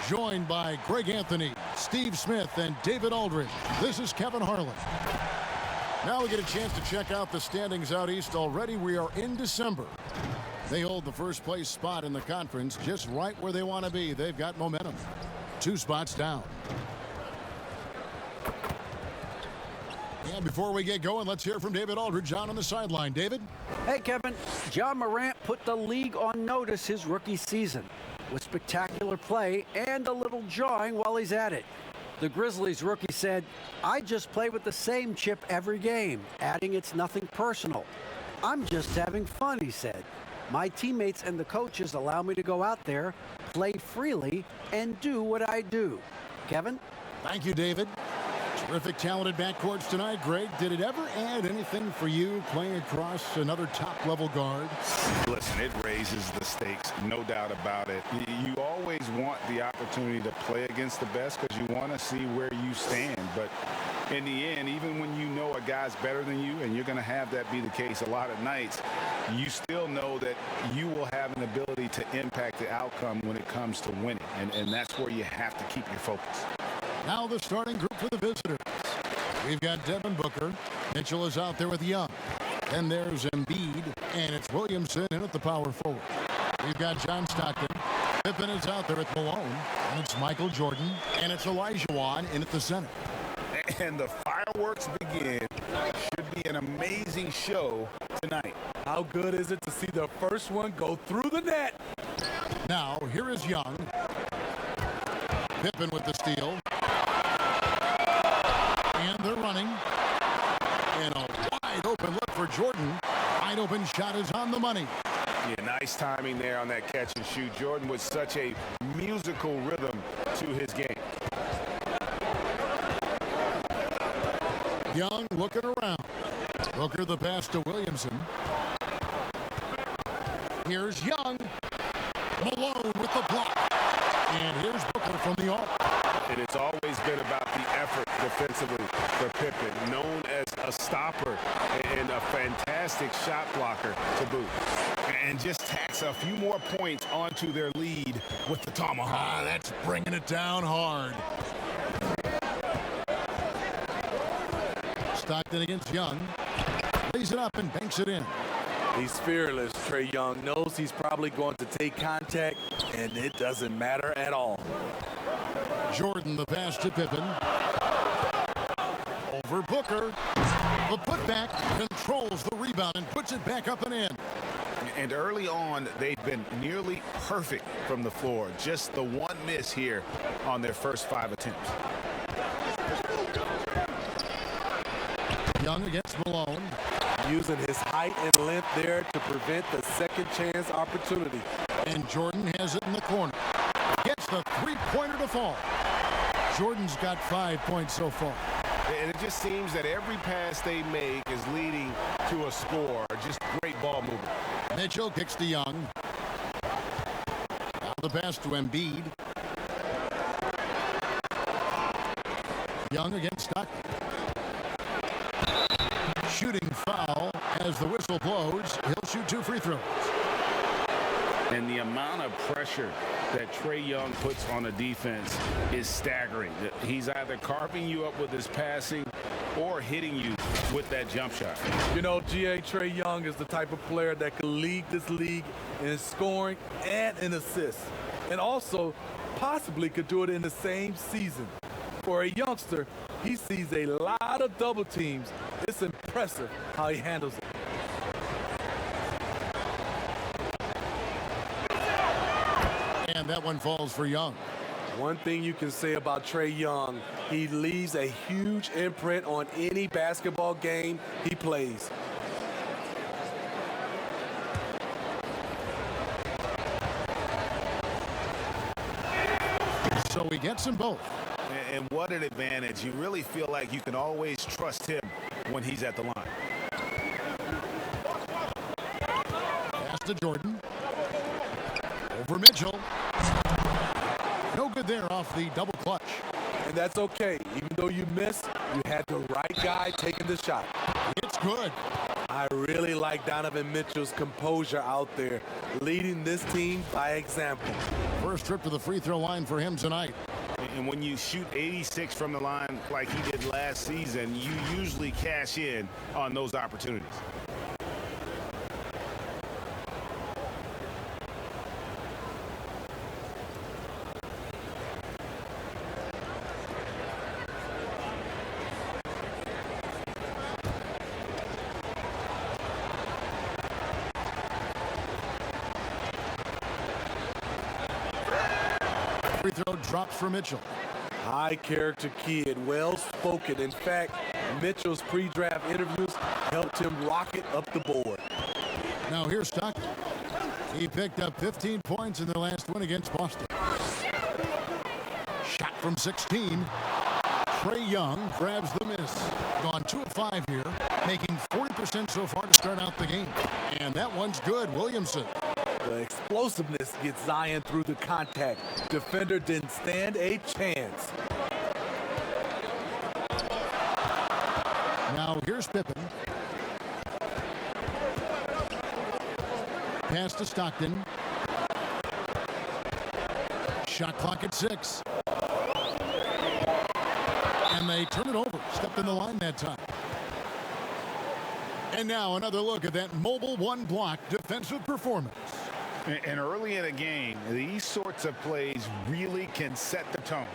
Joined by Greg Anthony, Steve Smith, and David Aldridge. This is Kevin Harlan. Now we get a chance to check out the standings out east. Already we are in December. They hold the first place spot in the conference just right where they want to be. They've got momentum. 2 spots down. And before we get going, let's hear from David Aldridge on the sideline. David? Hey, Kevin. John Morant put the league on notice his rookie season with spectacular play and a little jawing while he's at it. The Grizzlies rookie said, "I just play with the same chip every game," adding it's nothing personal. "I'm just having fun," he said. "My teammates and the coaches allow me to go out there, play freely, and do what I do." Kevin? Thank you, David. Terrific, talented backcourts tonight. Greg, did it ever add anything for you playing across another top-level guard? Listen, it raises the stakes, no doubt about it. You always want the opportunity to play against the best because you want to see where you stand. But in the end, even when you know a guy's better than you, and you're going to have that be the case a lot of nights, you still know that you will have an ability to impact the outcome when it comes to winning. And that's where you have to keep your focus. Now the starting group for the visitors. We've got Devin Booker. Mitchell is out there with Young. Then there's Embiid, and it's Williamson in at the power forward. We've got John Stockton. Pippen is out there with Malone, and it's Michael Jordan, and it's Olajuwon in at the center. And the fireworks begin. Should be an amazing show tonight. How good is it to see the first one go through the net? Now, here is Young. Pippen with the steal. And they're running. And a wide open look for Jordan. Wide open shot is on the money. Yeah, nice timing there on that catch and shoot. Jordan with such a musical rhythm to his game. Young looking around. Booker the pass to Williamson. Here's Young. Malone with the block. And here's Booker from the arc. And it's always been about the effort defensively for Pippen, known as a stopper and a fantastic shot blocker to boot. And just tacks a few more points onto their lead with the tomahawk. That's bringing it down hard. Stockton against Young. Lays it up and banks it in. He's fearless. Trae Young knows he's probably going to take contact, and it doesn't matter at all. Jordan the pass to Pippen. Over Booker. The putback controls the rebound and puts it back up and in. And early on, they've been nearly perfect from the floor. Just the one miss here on their first 5 attempts. Young against Malone. Using his height and length there to prevent the second chance opportunity. And Jordan has it in the corner. Gets the three-pointer to fall. Jordan's got 5 points so far. And it just seems that every pass they make is leading to a score. Just great ball movement. Mitchell kicks to Young. Now the pass to Embiid. Young against Stockton. Shooting foul as the whistle blows. He'll shoot 2 free throws. And the amount of pressure that Trae Young puts on a defense is staggering. He's either carving you up with his passing or hitting you with that jump shot. You know, Trae Young is the type of player that could lead this league in scoring and in assists. And also possibly could do it in the same season. For a youngster, he sees a lot of double teams. It's impressive how he handles it. And that one falls for Young. One thing you can say about Trae Young, he leaves a huge imprint on any basketball game he plays. So he gets them both. And what an advantage. You really feel like you can always trust him when he's at the line. Pass to Jordan. Over Mitchell. No good there off the double clutch. And that's okay. Even though you missed, you had the right guy taking the shot. It's good. I really like Donovan Mitchell's composure out there, leading this team by example. First trip to the free throw line for him tonight. And when you shoot 86 from the line like he did last season, you usually cash in on those opportunities. Free throw drops for Mitchell. High character kid, well spoken. In fact, Mitchell's pre-draft interviews helped him rocket up the board. Now here's Stockton. He picked up 15 points in their last win against Boston. Shot from 16. Trae Young grabs the miss. Gone 2 of 5 here, making 40% so far to start out the game. And that one's good. Williamson. The explosiveness gets Zion through the contact. Defender didn't stand a chance. Now here's Pippen. Pass to Stockton. Shot clock at 6. And they turn it over. Stepped in the line that time. And now another look at that mobile one block defensive performance. And early in a game, these sorts of plays really can set the tone.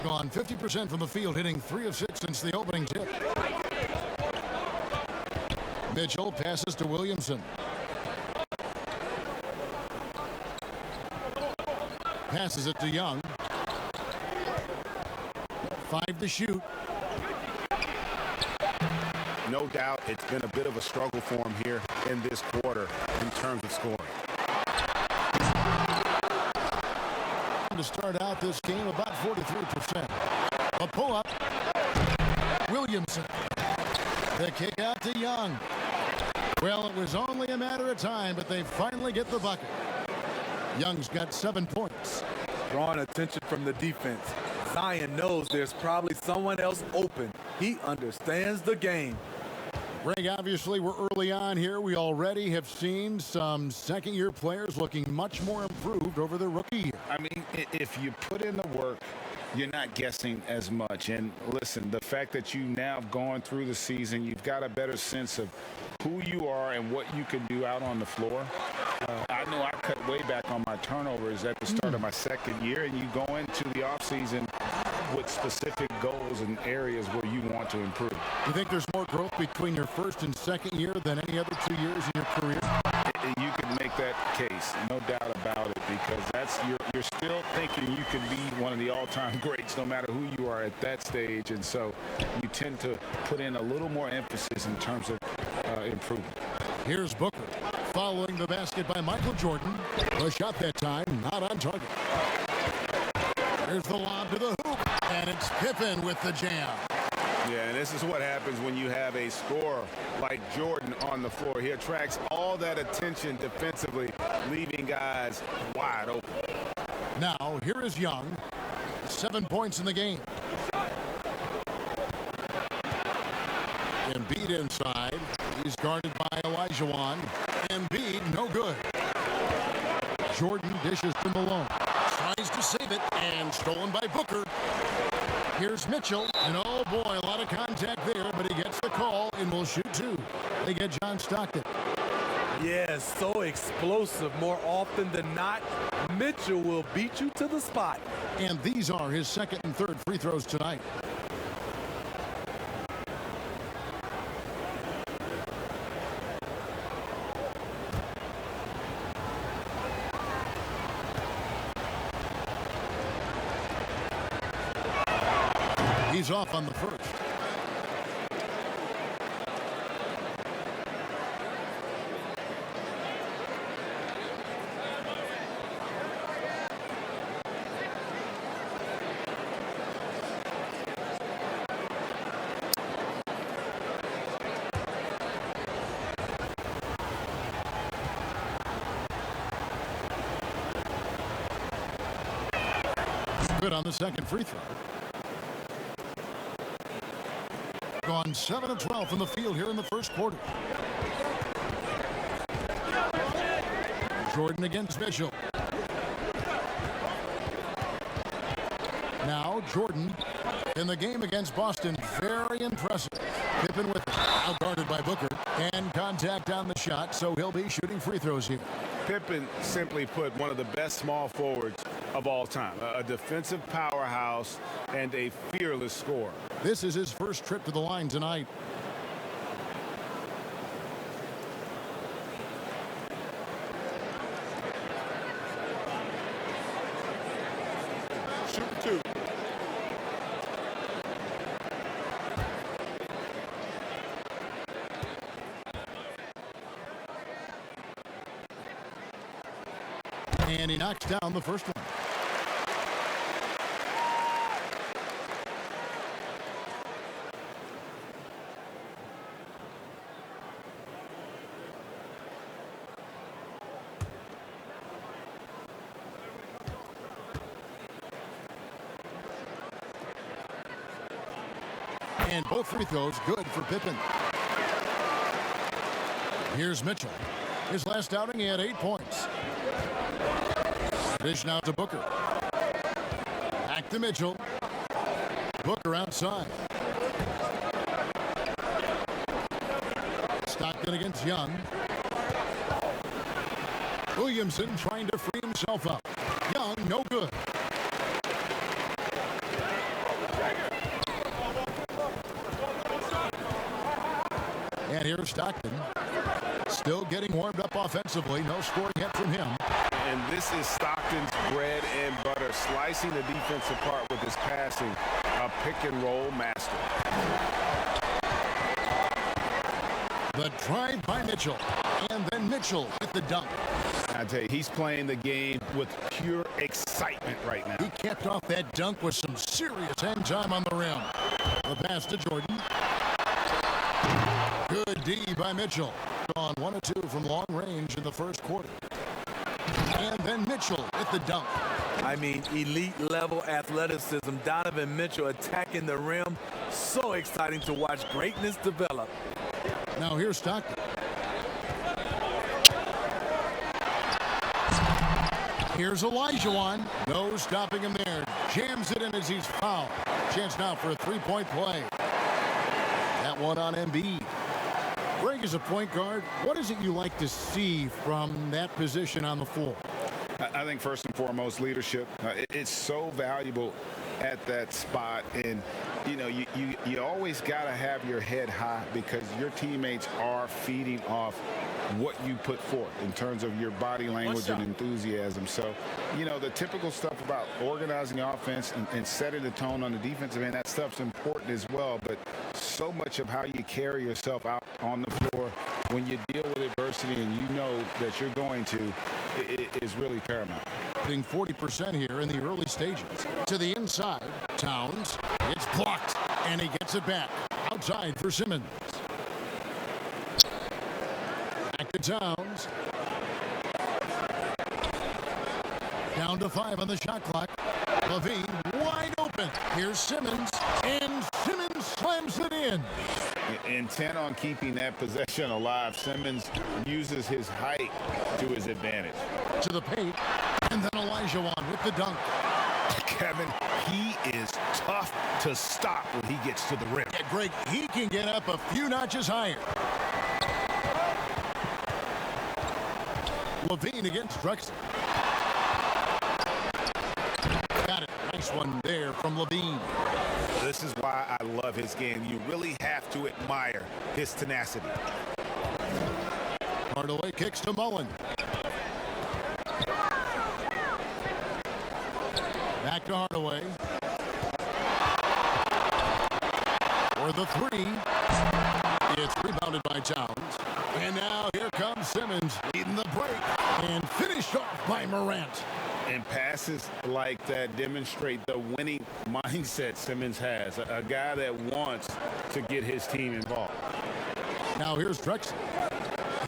Gone 50% from the field, hitting 3 of 6 since the opening tip. Mitchell passes to Williamson. Passes it to Young. 5 to shoot. No doubt it's been a bit of a struggle for him here in this quarter in terms of scoring. To start out this game, about 43%. A pull-up. Williamson. The kick out to Young. Well, it was only a matter of time, but they finally get the bucket. Young's got 7 points. Drawing attention from the defense. Zion knows there's probably someone else open. He understands the game. Greg, obviously we're early on here. We already have seen some second-year players looking much more improved over their rookie year. I mean, if you put in the work, you're not guessing as much. And listen, the fact that you now have gone through the season, you've got a better sense of who you are and what you can do out on the floor. I know I cut way back on my turnovers at the start of my second year, and you go into the offseason with specific goals and areas where you want to improve. You think there's more growth between your first and second year than any other 2 years in your career? You can make that case, no doubt about it, because that's you're still thinking you can be one of the all-time greats no matter who you are at that stage, and so you tend to put in a little more emphasis in terms of improvement. Here's Booker following the basket by Michael Jordan. The shot that time not on target. Here's the lob to the hoop, and it's Pippen with the jam. Yeah, and this is what happens when you have a scorer like Jordan on the floor. He attracts all that attention defensively, leaving guys wide open. Now, here is Young. 7 points in the game. Embiid inside. He's guarded by Olajuwon. Embiid, no good. Jordan dishes to Malone. Tries to save it, and stolen by Booker. Here's Mitchell, and oh boy, a lot of contact there, but he gets the call and will shoot 2. They get John Stockton. Yes, so explosive. More often than not, Mitchell will beat you to the spot. And these are his second and third free throws tonight. He's off on the first. Good on the second free throw. gone 7 of 12 from the field here in the first quarter. Jordan against Mitchell. Now Jordan in the game against Boston. Very impressive. Pippen with it. Out guarded by Booker. And contact on the shot, so he'll be shooting free throws here. Pippen, simply put, one of the best small forwards of all time. A defensive powerhouse and a fearless scorer. This is his first trip to the line tonight. Shoot two. And he knocks down the first one. And both free throws good for Pippen. Here's Mitchell. His last outing, he had 8 points. Dish now to Booker. Back to Mitchell. Booker outside. Stockton against Young. Williamson trying to free himself up. Young, no good. And here's Stockton. Still getting warmed up offensively. No scoring yet from him. And this is Stockton's bread and butter, slicing the defense apart with his passing, a pick-and-roll master. The drive by Mitchell, and then Mitchell with the dunk. I tell you, he's playing the game with pure excitement right now. He capped off that dunk with some serious hang time on the rim. The pass to Jordan. Good D by Mitchell. On 1 of 2 from long range in the first quarter. And then Mitchell with the dunk. I mean, elite level athleticism. Donovan Mitchell attacking the rim. So exciting to watch greatness develop. Now here's Stockton. Here's Olajuwon. No stopping him there. Jams it in as he's fouled. Chance now for a three-point play. That one on Embiid. Greg, as a point guard, what is it you like to see from that position on the floor? I think first and foremost, leadership. It's so valuable at that spot. And, you know, you always got to have your head high because your teammates are feeding off what you put forth in terms of your body language and enthusiasm. So, you know, the typical stuff about organizing offense and setting the tone on the defensive end, that stuff's important as well. But so much of how you carry yourself out on the floor when you deal with adversity and you know that you're going to, it is really paramount. Hitting 40% here in the early stages. To the inside, Towns. It's blocked, and he gets it back. Outside for Simmons. Back to Towns. Down to 5 on the shot clock. Levine wide open. Here's Simmons, and Simmons slams it in. Intent on keeping that possession alive, Simmons uses his height to his advantage. To the paint, and then Olajuwon with the dunk. Kevin, he is tough to stop when he gets to the rim. Yeah, Greg, he can get up a few notches higher. Levine against Drexler. Got it. Nice one there from Levine. This is why I love his game. You really have to admire his tenacity. Hardaway kicks to Mullen. Back to Hardaway. For the three. It's rebounded by Towns. And now here comes Simmons leading the break. And finished off by Morant. And passes like that demonstrate the winning mindset Simmons has. A guy that wants to get his team involved. Now here's Drexler.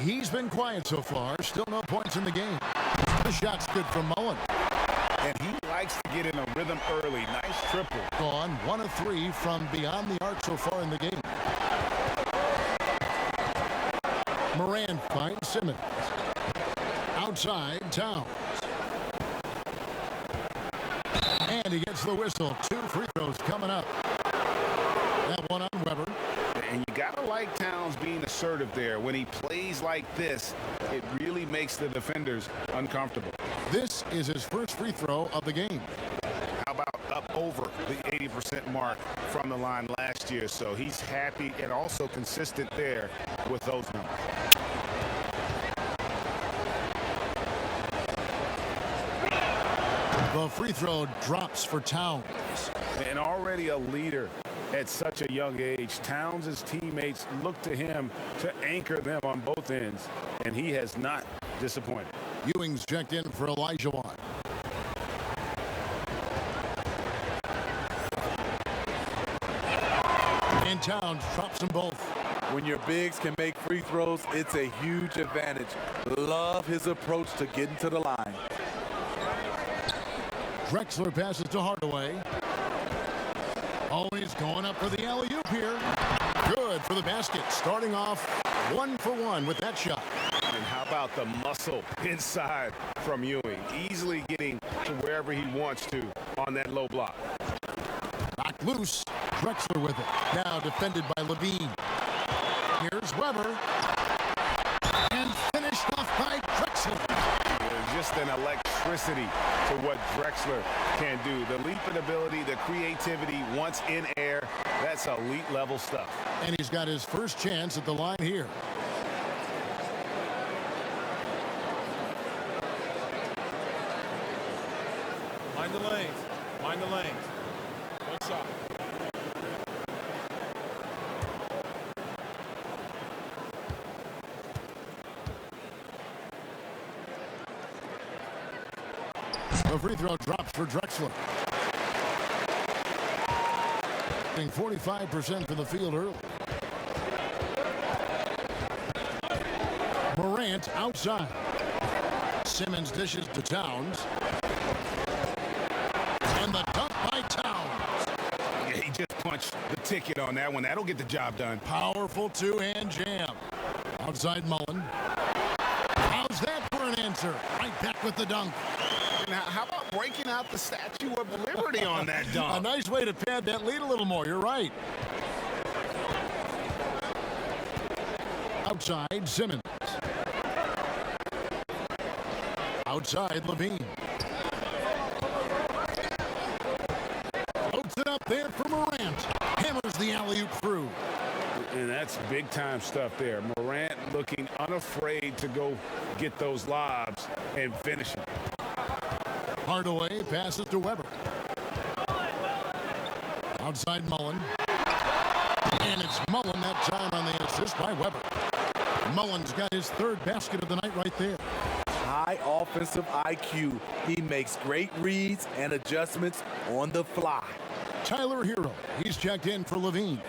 He's been quiet so far. Still no points in the game. The shot's good from Mullen. And he likes to get in a rhythm early. Nice triple. Gone 1 of 3 from beyond the arc so far in the game. Morant finds Simmons. Outside, Towns. And he gets the whistle. 2 free throws coming up. That one on Weber. And you got to like Towns being assertive there. When he plays like this, it really makes the defenders uncomfortable. This is his first free throw of the game. How about up over the 80% mark from the line last year? So he's happy and also consistent there with those numbers. The free throw drops for Towns. And already a leader at such a young age. Towns' teammates look to him to anchor them on both ends, and he has not disappointed. Ewing's checked in for Elijah. And Towns drops them both. When your bigs can make free throws, it's a huge advantage. Love his approach to getting to the line. Drexler passes to Hardaway. Oh, he's going up for the alley-oop here. Good for the basket. Starting off 1 for 1 with that shot. And how about the muscle inside from Ewing? Easily getting to wherever he wants to on that low block. Knocked loose. Drexler with it. Now defended by Levine. Here's Weber. And finished off by Drexler. There's just an electricity to what Drexler can do. The leaping ability, the creativity once in air, that's elite level stuff. And he's got his first chance at the line here. Mind the lanes. Mind the lanes. One shot. The free throw drops for Drexler. 45% from the field early. Morant outside. Simmons dishes to Towns. And the dunk by Towns. Yeah, he just punched the ticket on that one. That'll get the job done. Powerful two-hand jam. Outside Mullen. How's that for an answer? Right back with the dunk. Now, how about breaking out the Statue of Liberty on that dunk? A nice way to pad that lead a little more. You're right. Outside, Simmons. Outside, Levine. Floats it up there for Morant. Hammers the alley-oop through. And that's big-time stuff there. Morant looking unafraid to go get those lobs and finish them. Hardaway passes to Weber. Outside Mullen. And it's Mullen that time on the assist by Weber. Mullen's got his third basket of the night right there. High offensive IQ. He makes great reads and adjustments on the fly. Tyler Hero. He's checked in for Levine.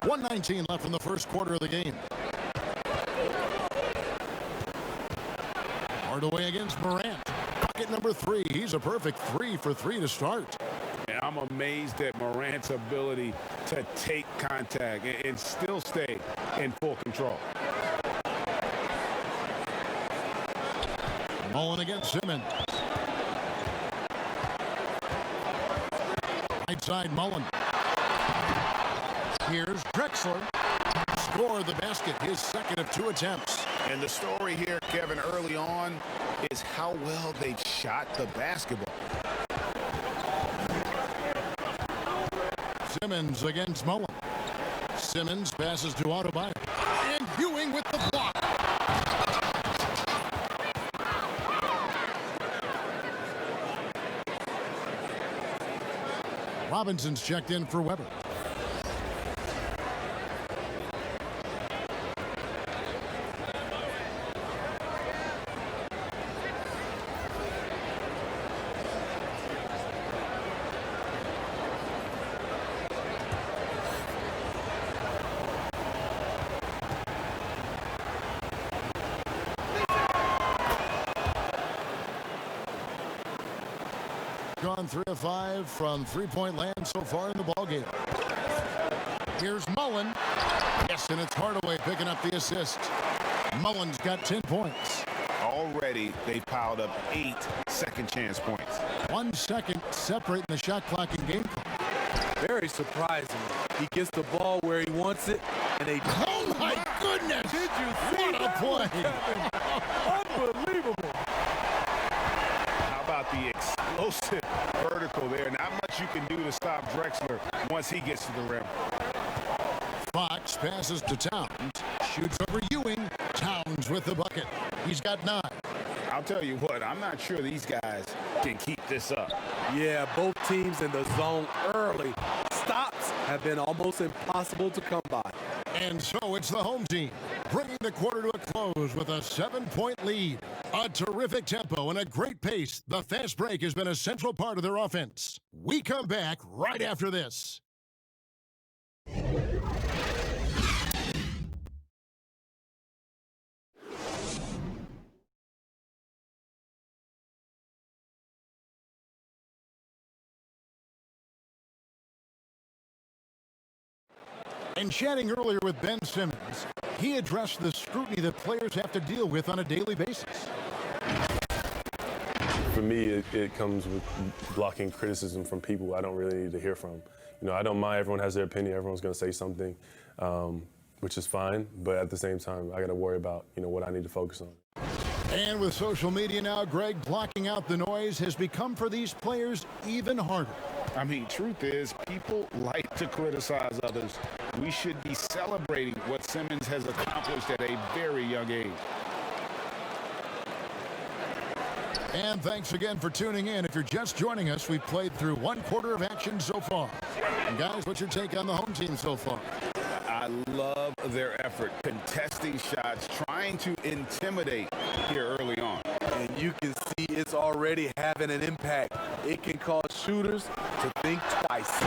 .119 left in the first quarter of the game. Hardaway against Morant. Bucket number 3. He's a perfect 3 for 3 to start. And I'm amazed at Morant's ability to take contact and still stay in full control. Mullen against Simmons. Right side Mullen. Here's Drexler. Score the basket, his second of 2 attempts. And the story here, Kevin, early on is how well they shot the basketball. Simmons against Mullen. Simmons passes to Adebayo. And Ewing with the block. Robinson's checked in for Weber. gone 3 of 5 from three-point land so far in the ballgame. Here's Mullen. Yes, and it's Hardaway picking up the assist. Mullen's got 10 points. Already, they piled up 8 second-chance points. 1 second separating the shot clock and game clock. Very surprising. He gets the ball where he wants it, and they... Oh, my goodness! Did you see what a that play! one, Kevin? Unbelievable. How about the explosive vertical there? Not much you can do to stop Drexler once he gets to the rim. Fox passes to Towns. Shoots over Ewing. Towns with the bucket. He's got 9. I'll tell you what, I'm not sure these guys can keep this up. Yeah, both teams in the zone early. Stops have been almost impossible to come by. And so it's the home team, bringing the quarter to a close with a 7-point lead. A terrific tempo and a great pace. The fast break has been a central part of their offense. We come back right after this. And chatting earlier with Ben Simmons, he addressed the scrutiny that players have to deal with on a daily basis. For me, it comes with blocking criticism from people I don't really need to hear from. You know, I don't mind. Everyone has their opinion. Everyone's going to say something, which is fine. But at the same time, I got to worry about, what I need to focus on. And with social media now, Greg, blocking out the noise has become for these players even harder. I mean, truth is, people like to criticize others. We should be celebrating what Simmons has accomplished at a very young age. And thanks again for tuning in. If you're just joining us, we've played through 1 quarter of action so far. And guys, what's your take on the home team so far? I love their effort, contesting shots, trying to intimidate here early on. And you can see it's already having an impact. It can cause shooters to think twice.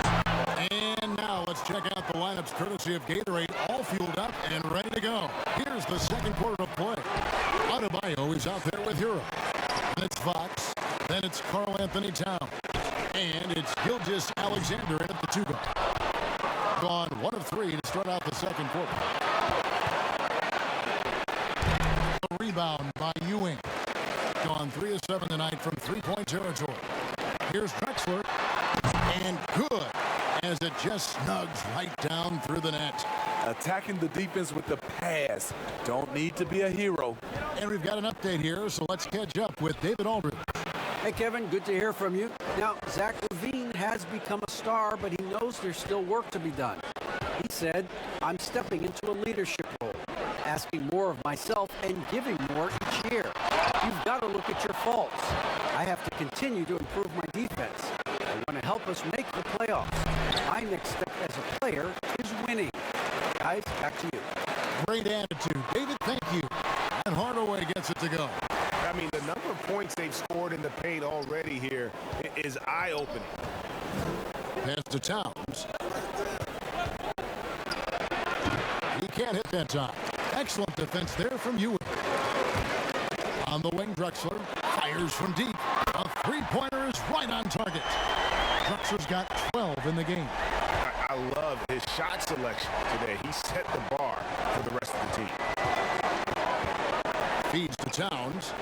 And now let's check out the lineups courtesy of Gatorade, all fueled up and ready to go. Here's the second quarter of play. Adebayo is out there with Hero. Then it's Fox. Then it's Karl Anthony Towns. And it's Gilgeous Alexander in at the 2 guard. Gone 1 of 3 to start out the second quarter. A rebound by Ewing. Gone 3 of 7 tonight from three-point territory. Here's Drexler. And good, as it just snugs right down through the net. Attacking the defense with the pass. Don't need to be a hero. And we've got an update here, so let's catch up with David Aldridge. Hey, Kevin, good to hear from you. Now, Zach LaVine has become a star, but he knows there's still work to be done. He said, I'm stepping into a leadership role, asking more of myself and giving more each year. You've got to look at your faults. I have to continue to improve my defense. I want to help us make the playoffs. My next step as a player is winning. Guys, back to you. Great attitude. David, thank you. And Hardaway gets it to go. I mean, the number of points they've scored in the paint already here is eye-opening. Pass to Towns. He can't hit that time. Excellent defense there from Ewing. On the wing, Drexler fires from deep. A three-pointer is right on target. Drexler's got 12 in the game. I love his shot selection today. He set the bar for the rest of the team. Feeds to Towns.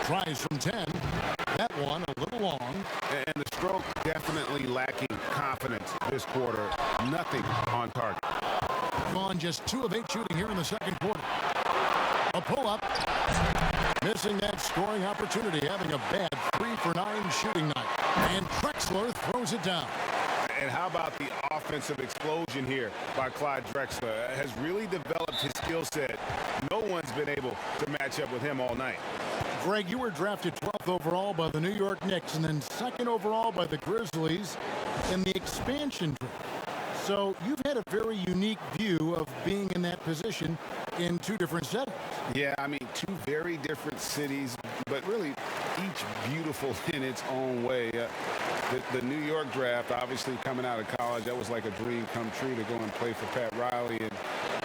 Tries from 10. That one a little long. And the stroke definitely lacking confidence this quarter. Nothing on target. Gone just 2 of 8 shooting here in the second quarter. A pull-up. Missing that scoring opportunity, having a bad 3 for 9 shooting night. And Drexler throws it down. And how about the offensive explosion here by Clyde Drexler? Has really developed his skill set. No one's been able to match up with him all night. Greg, you were drafted 12th overall by the New York Knicks and then 2nd overall by the Grizzlies in the expansion draft. So you've had a very unique view of being in that position in 2 different settings. Yeah, I mean, 2 very different cities, but really each beautiful in its own way. The New York draft, obviously coming out of college, that was like a dream come true to go and play for Pat Riley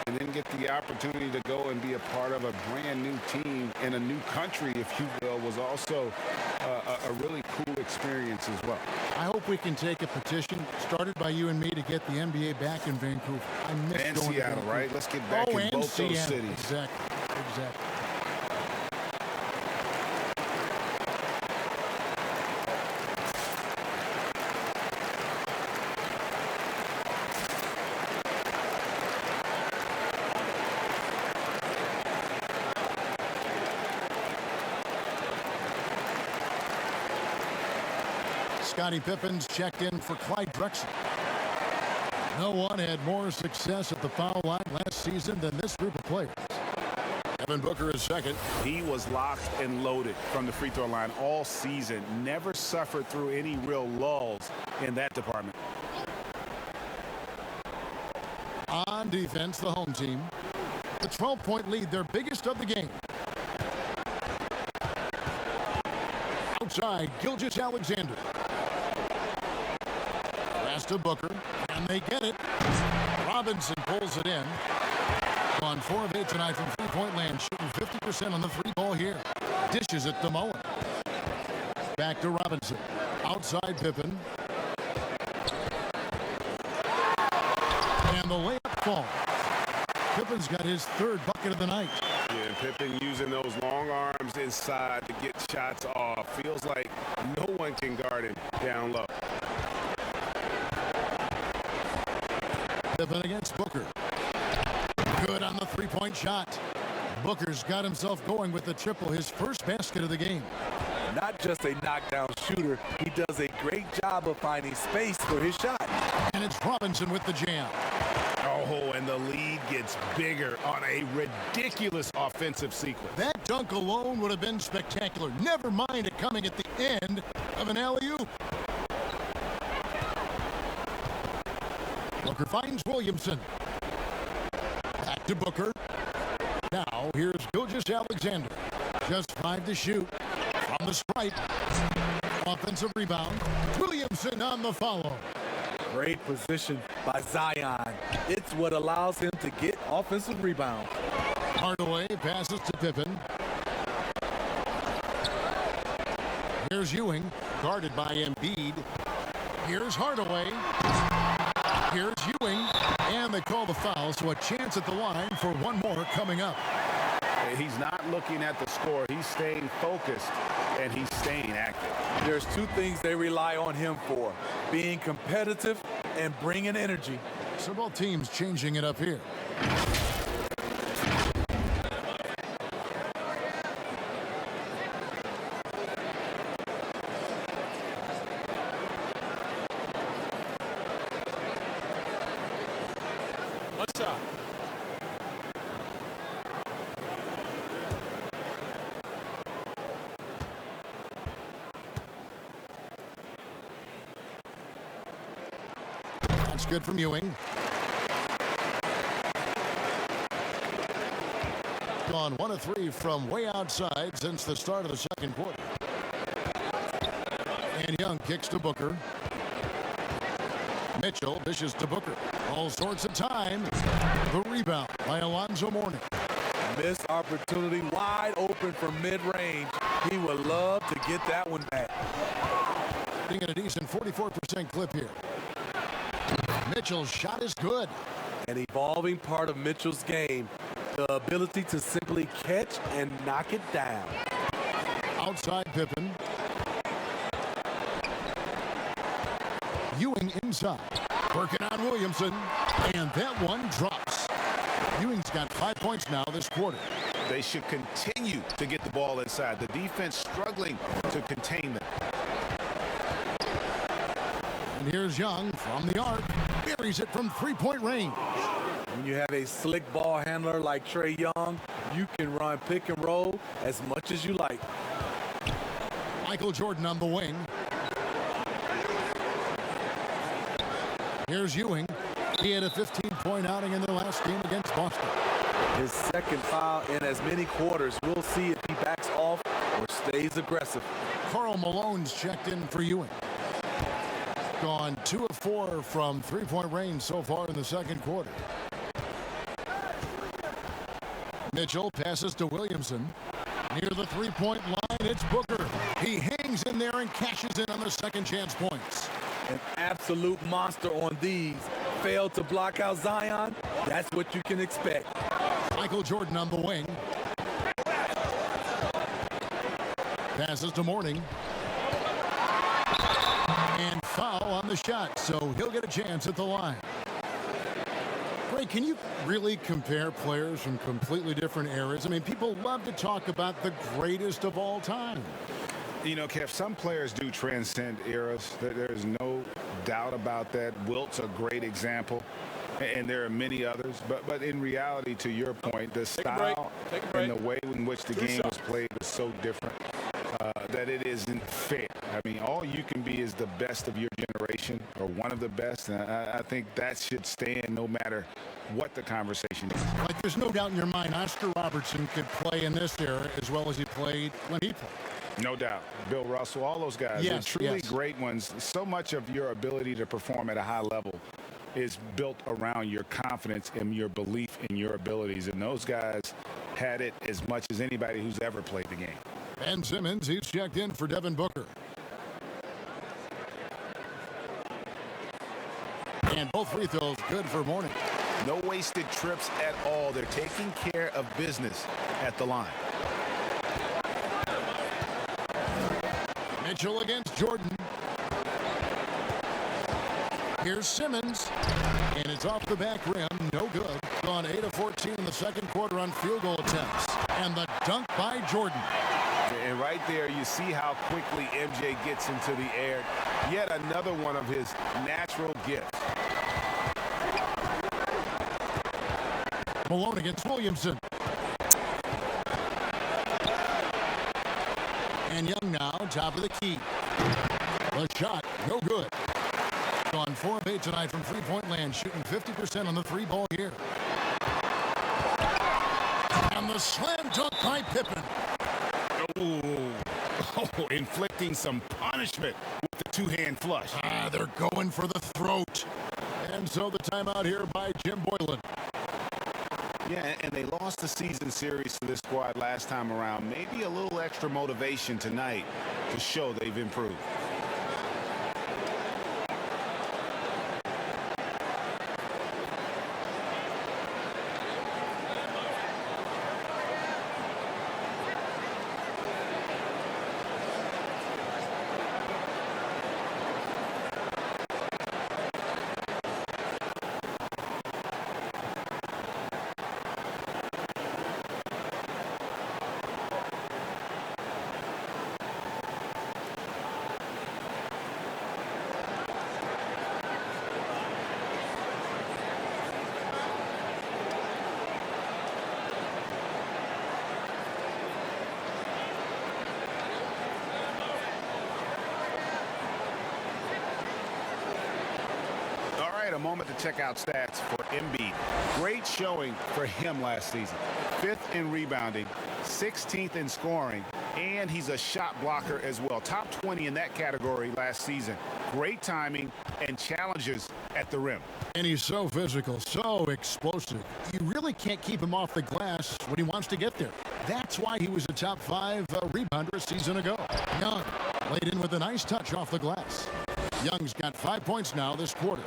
and then get the opportunity to go and be a part of a brand new team in a new country, if you will, was also a really cool experience as well. I hope we can take a petition started by you and me to get the NBA back in Vancouver. I miss And going to Seattle, Vancouver. right? Let's get back in and both those Seattle. cities. Exactly. Scottie Pippen's checked in for Clyde Drexler. No one had more success at the foul line last season than this group of players. Devin Booker is second. He was locked and loaded from the free throw line all season. Never suffered through any real lulls in that department. On defense, the home team. The 12-point lead, their biggest of the game. Outside, Gilgeous-Alexander. Pass to Booker, and they get it. Robinson pulls it in. On 4 of 8 tonight from three-point land, shooting 50% on the free ball here. Dishes it to Mullen. Back to Robinson. Outside Pippen. And the layup falls. Pippen's got his third bucket of the night. Yeah, Pippen using those long arms inside to get shots off. Feels like no one can guard him down low. Pippen against Booker. Good on the three-point shot. Booker's got himself going with the triple, his first basket of the game. Not just a knockdown shooter, he does a great job of finding space for his shot. And it's Robinson with the jam. Oh, and the lead gets bigger on a ridiculous offensive sequence. That dunk alone would have been spectacular. Never mind it coming at the end of an alley-oop. Booker finds Williamson. Back to Booker. Now here's Gilgeous-Alexander. Just 5 to shoot. From the stripe. Offensive rebound. Williamson on the follow. Great position by Zion. It's what allows him to get offensive rebound. Hardaway passes to Pippen. Here's Ewing, guarded by Embiid. Here's Hardaway. Here's Ewing. And they call the foul, so a chance at the line for one more coming up. He's not looking at the score. He's staying focused, and he's staying active. There's 2 things they rely on him for: being competitive and bringing energy. So both teams changing it up here. One shot. That's good from Ewing. Gone 1 of 3 from way outside since the start of the second quarter. And Young kicks to Booker. Mitchell dishes to Booker. All sorts of time. The rebound by Alonzo Mourning. Missed opportunity, wide open from mid-range. He would love to get that one back. Getting at a decent 44% clip here. Mitchell's shot is good. An evolving part of Mitchell's game, the ability to simply catch and knock it down. Outside Pippen. Ewing inside. Working on Williamson. And that one drops. Ewing's got 5 points now this quarter. They should continue to get the ball inside. The defense struggling to contain them. And here's Young from the arc. Buries it from three-point range. When you have a slick ball handler like Trae Young, you can run pick and roll as much as you like. Michael Jordan on the wing. Here's Ewing. He had a 15-point outing in their last game against Boston. His second foul in as many quarters. We'll see if he backs off or stays aggressive. Karl Malone's checked in for Ewing. Gone 2 of 4 from three-point range so far in the second quarter. Mitchell passes to Williamson. Near the three-point line, it's Booker. He hangs in there and cashes in on the second chance points. An absolute monster on these. Failed to block out Zion. That's what you can expect. Michael Jordan on the wing. Passes to Mourning. And foul on the shot, so he'll get a chance at the line. Ray, can you really compare players from completely different eras? I mean, people love to talk about the greatest of all time. You know, Kev, some players do transcend eras. There's no doubt about that. Wilt's a great example, and there are many others. But in reality, to your point, the style and the way in which the game was played is so different that it isn't fair. I mean, all you can be is the best of your generation or one of the best, and I think that should stand no matter what the conversation is. Like, there's no doubt in your mind Oscar Robertson could play in this era as well as he played when he played. No doubt. Bill Russell, all those guys. Yes, They're truly great ones. So much of your ability to perform at a high level is built around your confidence and your belief in your abilities. And those guys had it as much as anybody who's ever played the game. Ben Simmons, he's checked in for Devin Booker. And both free throws good for Mourning. No wasted trips at all. They're taking care of business at the line. Mitchell against Jordan. Here's Simmons, and it's off the back rim, no good. Gone 8 of 14 in the second quarter on field goal attempts. And the dunk by Jordan. And right there, you see how quickly MJ gets into the air. Yet another one of his natural gifts. Malone against Williamson. And Young now, top of the key. The shot, no good. Gone 4 of 8 tonight from three-point land, shooting 50% on the three ball here. And the slam dunk by Pippen. Oh, inflicting some punishment with the two-hand flush. They're going for the throat. And so the timeout here by Jim Boylan. Yeah, and they lost the season series to this squad last time around. Maybe a little extra motivation tonight to show they've improved. A moment to check out stats for Embiid. Great showing for him last season. 5th in rebounding, 16th in scoring, and he's a shot blocker as well. Top 20 in that category last season. Great timing and challenges at the rim. And he's so physical, so explosive. You really can't keep him off the glass when he wants to get there. That's why he was a top 5 rebounder a season ago. Young laid in with a nice touch off the glass. Young's got 5 points now this quarter.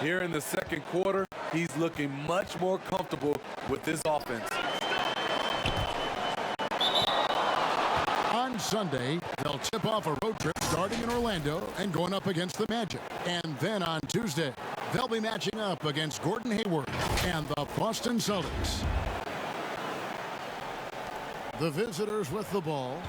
Here in the second quarter, he's looking much more comfortable with this offense. On Sunday, they'll tip off a road trip starting in Orlando and going up against the Magic. And then on Tuesday, they'll be matching up against Gordon Hayward and the Boston Celtics. The visitors with the ball.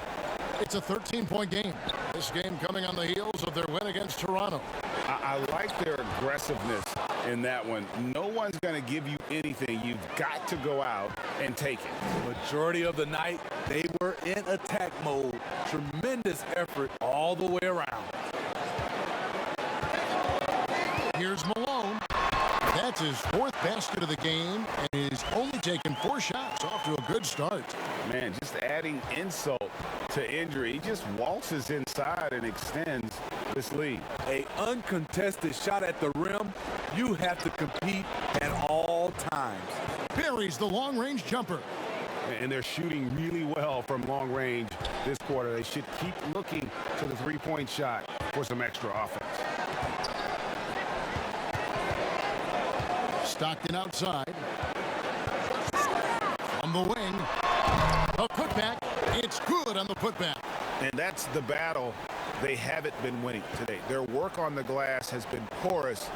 It's a 13-point game. This game coming on the heels of their win against Toronto. I like their aggressiveness in that one. No one's going to give you anything. You've got to go out and take it. Majority of the night, they were in attack mode. Tremendous effort all the way around. Here's Malone. That's his 4th basket of the game, and he's only taken 4 shots. Off to a good start. Man, just adding insult to injury. He just waltzes inside and extends this lead. A uncontested shot at the rim, you have to compete at all times. Buries the long-range jumper. and they're shooting really well from long range this quarter. They should keep looking to the three-point shot for some extra offense. Stockton outside. On the wing. A putback. It's good on the putback. And that's the battle they haven't been winning today. Their work on the glass has been porous,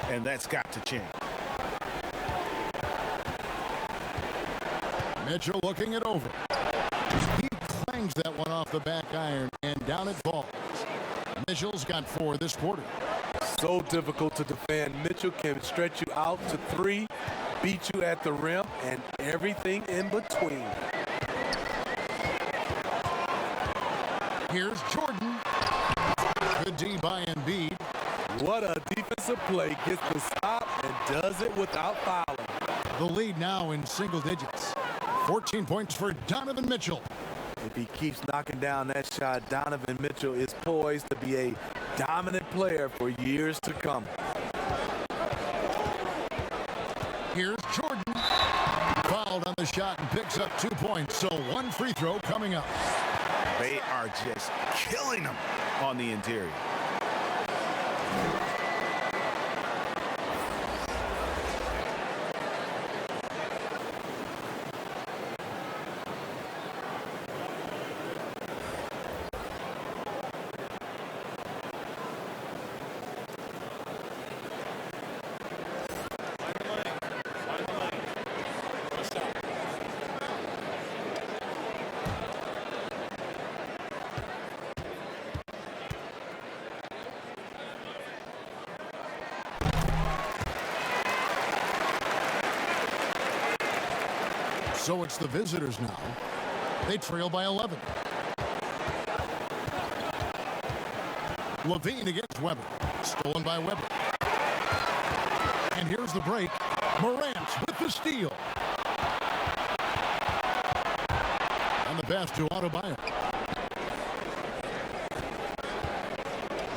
and that's got to change. Mitchell looking it over. He clangs that one off the back iron, and down it falls. Mitchell's got 4 this quarter. So difficult to defend. Mitchell can stretch you out to 3, beat you at the rim, and everything in between. Here's Jordan. Good D by Embiid. What a defensive play. Gets the stop and does it without fouling. The lead now in single digits. 14 points for Donovan Mitchell. If he keeps knocking down that shot, Donovan Mitchell is poised to be a dominant player for years to come. Here's Jordan. Fouled on the shot and picks up 2 points, so 1 free throw coming up. They are just killing them on the interior. So it's the visitors now. They trail by 11. Levine against Weber. Stolen by Weber. And here's the break. Morant with the steal. On the pass to Adebayo.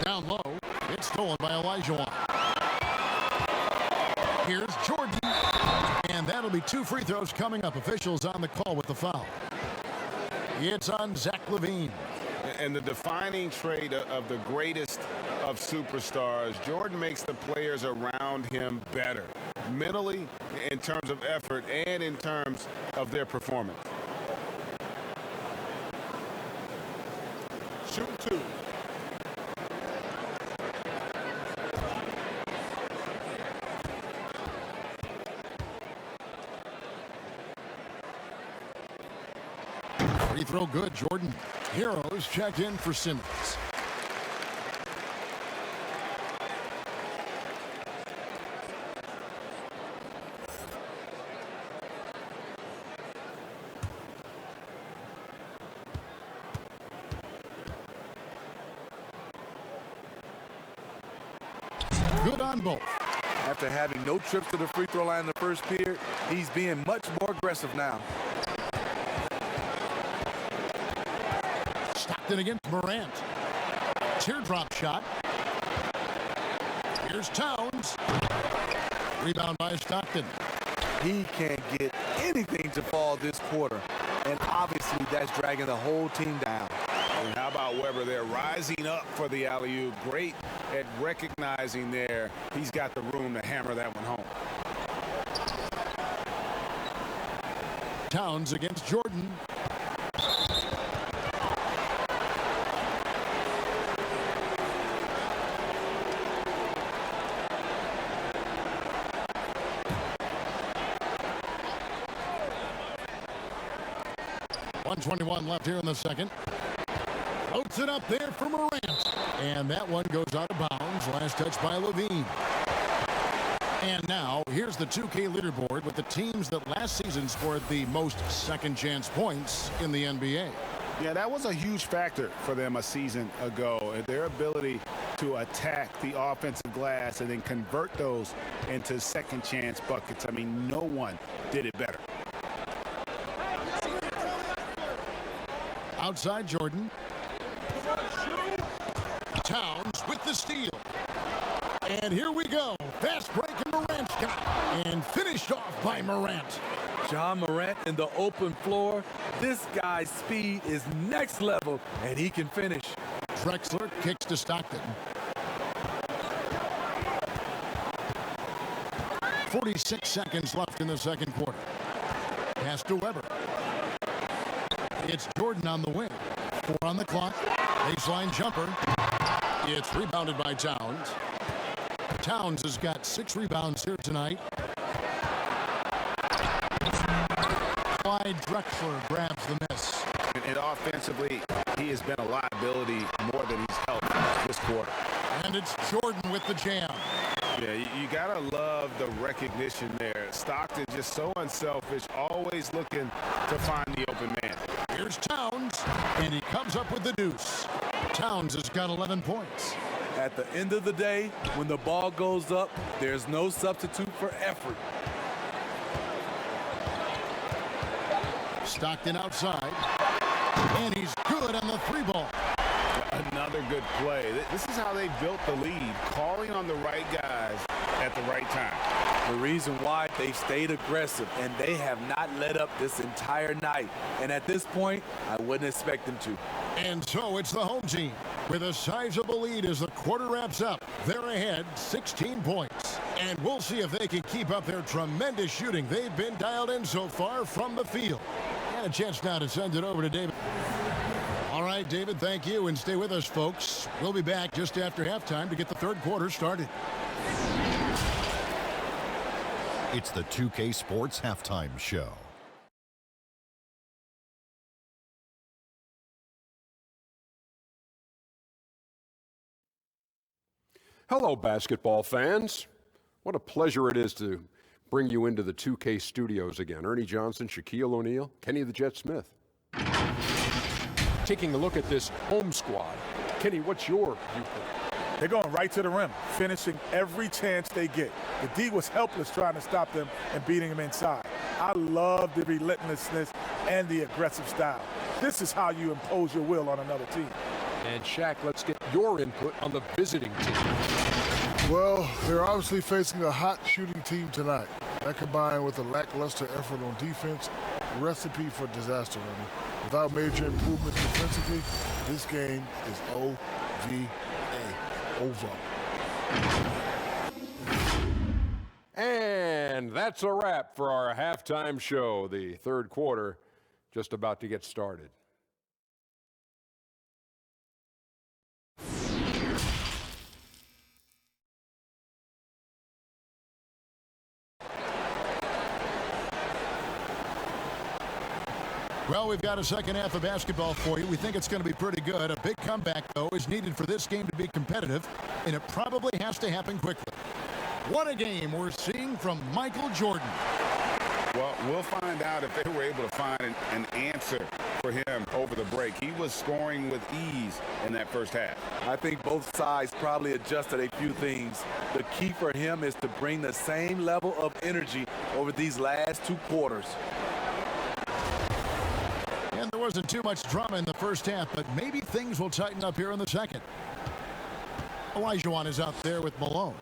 Down low. It's stolen by Olajuwon. Here's Jordan. And that'll be 2 free throws coming up. Officials on the call with the foul. It's on Zach LaVine. And the defining trait of the greatest of superstars, Jordan makes the players around him better, mentally, in terms of effort, and in terms of their performance. Shoot 2. Free throw good, Jordan. Heroes checked in for Simmons. Good on both. After having no trips to the free throw line in the first period, he's being much more aggressive now. Stockton against Morant. Teardrop shot. Here's Towns. Rebound by Stockton. He can't get anything to fall this quarter, and obviously that's dragging the whole team down. And how about Weber there rising up for the alley-oop? Great at recognizing there. He's got the room to hammer that one home. Towns against Jordan. .121 left here in the second. Floats it up there for Morant. And that one goes out of bounds. Last touch by Levine. And now, here's the 2K leaderboard with the teams that last season scored the most second-chance points in the NBA. Yeah, that was a huge factor for them a season ago. Their ability to attack the offensive glass and then convert those into second-chance buckets. I mean, no one did it better. Outside Jordan. Towns with the steal. And here we go. Fast break and Morant's got it. And finished off by Morant. John Morant in the open floor. This guy's speed is next level, and he can finish. Drexler kicks to Stockton. 46 seconds left in the second quarter. Pass to Weber. It's Jordan on the wing. 4 on the clock. Baseline jumper. It's rebounded by Towns. Towns has got 6 rebounds here tonight. Clyde Drexler grabs the miss. And offensively, he has been a liability more than he's helped this quarter. And it's Jordan with the jam. Yeah, you gotta love the recognition there. Stockton just so unselfish, always looking to find the open man. Here's Towns, and he comes up with the deuce. Towns has got 11 points. At the end of the day, when the ball goes up, there's no substitute for effort. Stockton outside, and he's good on the 3-ball. Another good play. This is how they built the lead, calling on the right guys at the right time. The reason why they've stayed aggressive, and they have not let up this entire night. And at this point, I wouldn't expect them to. And so it's the home team with a sizable lead as the quarter wraps up. They're ahead 16 points. And we'll see if they can keep up their tremendous shooting. They've been dialed in so far from the field. And a chance now to send it over to David. All right, David, thank you, and stay with us, folks. We'll be back just after halftime to get the third quarter started. It's the 2K Sports Halftime Show. Hello, basketball fans. What a pleasure it is to bring you into the 2K studios again. Ernie Johnson, Shaquille O'Neal, Kenny the Jet Smith. Taking a look at this home squad. Kenny, what's your viewpoint? They're going right to the rim, finishing every chance they get. The D was helpless trying to stop them and beating them inside. I love the relentlessness and the aggressive style. This is how you impose your will on another team. And Shaq, let's get your input on the visiting team. Well, they're obviously facing a hot shooting team tonight. That combined with a lackluster effort on defense, a recipe for disaster running. Without major improvements defensively, this game is over. And that's a wrap for our halftime show. The third quarter just about to get started. Well, we've got a second half of basketball for you. We think it's going to be pretty good. A big comeback, though, is needed for this game to be competitive, and it probably has to happen quickly. What a game we're seeing from Michael Jordan. Well, we'll find out if they were able to find an answer for him over the break. He was scoring with ease in that first half. I think both sides probably adjusted a few things. The key for him is to bring the same level of energy over these last 2 quarters. And there wasn't too much drama in the first half, but maybe things will tighten up here in the second. Olajuwon is out there with Malone.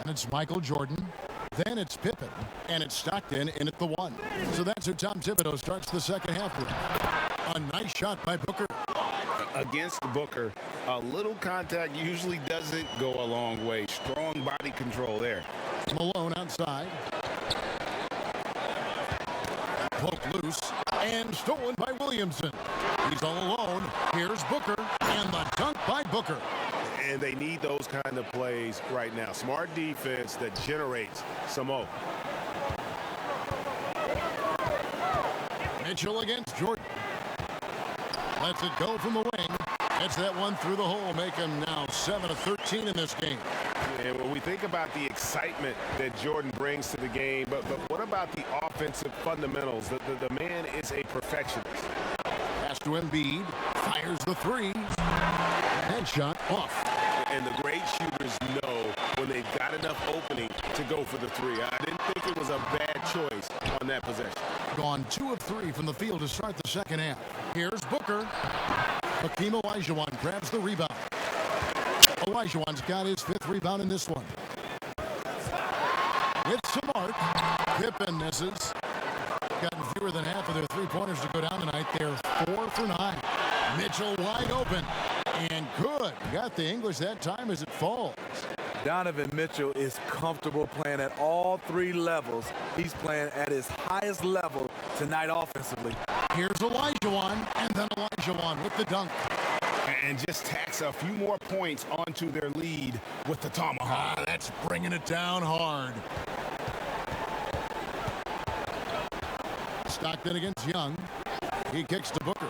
And it's Michael Jordan. Then it's Pippen. And it's Stockton in at the 1. So that's who Tom Thibodeau starts the second half with. A nice shot by Booker. Against Booker, a little contact usually doesn't go a long way. Strong body control there. Malone outside. Poked loose and stolen by Williamson. He's all alone. Here's Booker and the dunk by Booker. And they need those kind of plays right now. Smart defense that generates some more. Mitchell against Jordan. Lets it go from the wing. Gets that one through the hole, make him now 7 of 13 in this game. And when we think about the excitement that Jordan brings to the game, but what about the offensive fundamentals? The man is a perfectionist. Pass to Embiid. Fires the 3. Headshot off. And the great shooters know when they've got enough opening to go for the 3. I didn't think it was a bad choice on that possession. Gone 2 of 3 from the field to start the second half. Here's Booker. Hakeem Olajuwon grabs the rebound. Olajuwon's got his 5th rebound in this one. With some arc. Pippen misses. Gotten fewer than half of their three-pointers to go down tonight. They're 4 for 9. Mitchell wide open. And good. Got the English that time as it falls. Donovan Mitchell is comfortable playing at all three levels. He's playing at his highest level tonight offensively. Here's Olajuwon, and then Olajuwon with the dunk. And just tacks a few more points onto their lead with the tomahawk. That's bringing it down hard. Stockton against Young. He kicks to Booker.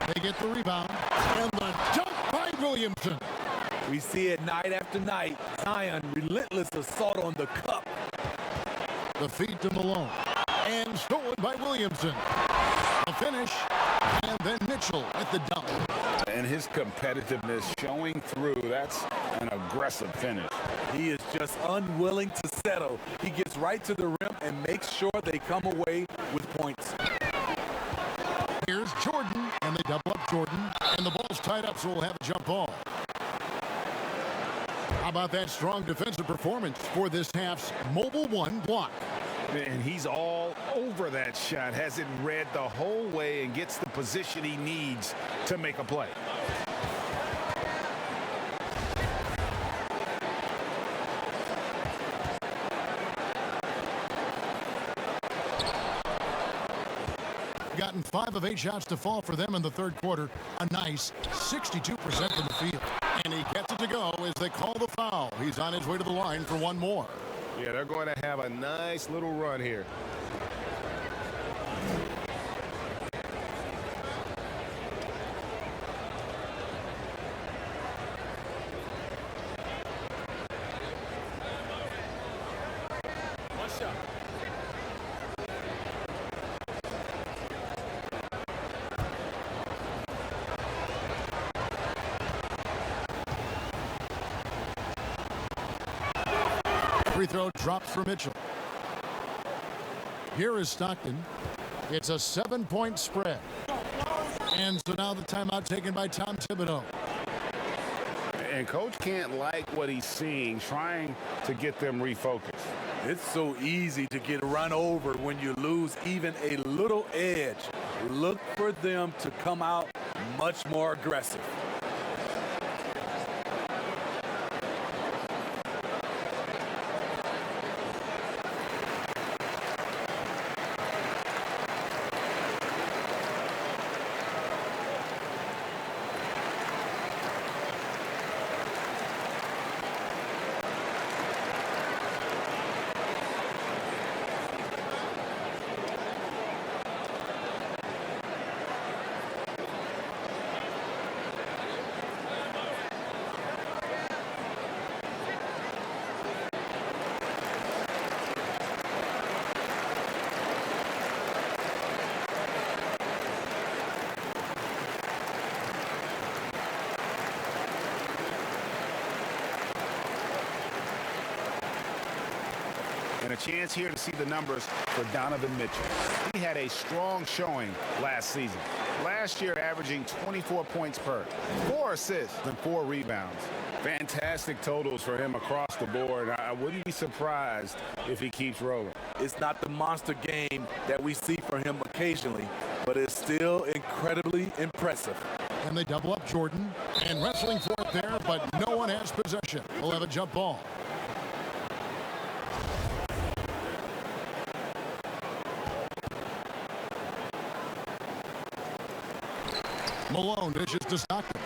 They get the rebound. And the dunk by Williamson. We see it night after night. Zion, relentless assault on the cup. The feed to Malone. And stolen by Williamson. A finish. And then Mitchell at the dunk. And his competitiveness showing through. That's an aggressive finish. He is just unwilling to settle. He gets right to the rim and makes sure they come away with points. Here's Jordan, and they double up Jordan. And the ball's tied up, so we'll have a jump ball. How about that strong defensive performance for this half's Mobile One block? And he's all over that shot. Has it read the whole way and gets the position he needs to make a play. Gotten 5 of 8 shots to fall for them in the third quarter. A nice 62% from the field. And he gets it to go as they call the foul. He's on his way to the line for one more. Yeah, they're going to have a nice little run here. Free throw dropped for Mitchell. Here is Stockton. It's a 7-point spread. And so now the timeout taken by Tom Thibodeau. And coach can't like what he's seeing, trying to get them refocused. It's so easy to get run over when you lose even a little edge. Look for them to come out much more aggressive. And a chance here to see the numbers for Donovan Mitchell. He had a strong showing last season. Last year averaging 24 points per, 4 assists and 4 rebounds. Fantastic totals for him across the board. I wouldn't be surprised if he keeps rolling. It's not the monster game that we see for him occasionally, but it's still incredibly impressive. And they double up Jordan, and wrestling for it there, but no one has possession. We'll have a jump ball. Malone dishes to Stockton.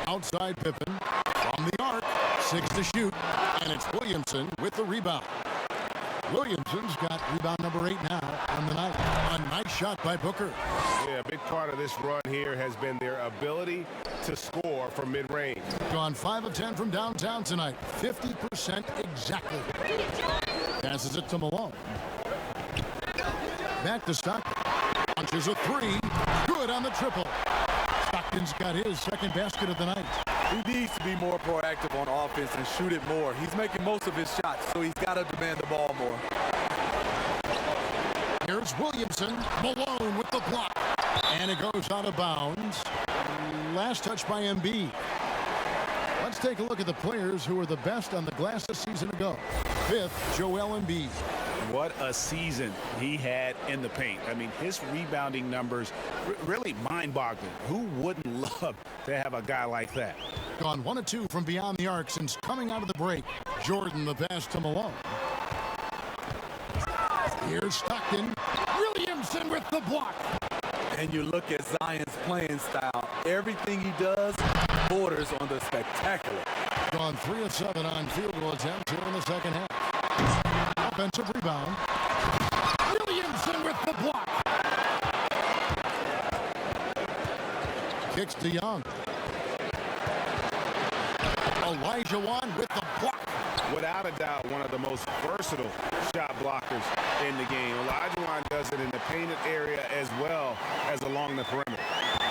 Outside Pippen from the arc, 6 to shoot, and it's Williamson with the rebound. Williamson's got rebound number 8 now on the night. A nice shot by Booker. Yeah, a big part of this run here has been their ability to score from mid-range. Gone 5 of 10 from downtown tonight, 50% exactly. Passes it to Malone. Back to Stockton. Punches a 3. Good on the triple. Stockton's got his second basket of the night. He needs to be more proactive on offense and shoot it more. He's making most of his shots, so he's got to demand the ball more. Here's Williamson. Malone with the block. And it goes out of bounds. Last touch by Embiid. Let's take a look at the players who were the best on the glass a season ago. Fifth, Joel Embiid. What a season he had in the paint. I mean, his rebounding numbers really mind-boggling. Who wouldn't love to have a guy like that? Gone 1 of 2 from beyond the arc since coming out of the break. Jordan the pass to Malone. Here's Stockton. Williamson with the block. And you look at Zion's playing style. Everything he does borders on the spectacular. Gone 3 of 7 on field goal attempts here in the second half. Offensive rebound. Williamson with the block. Kicks to Young. Elijah Wan with the block. Without a doubt, one of the most versatile shot blockers in the game. Elijah Wan does it in the painted area as well as along the perimeter.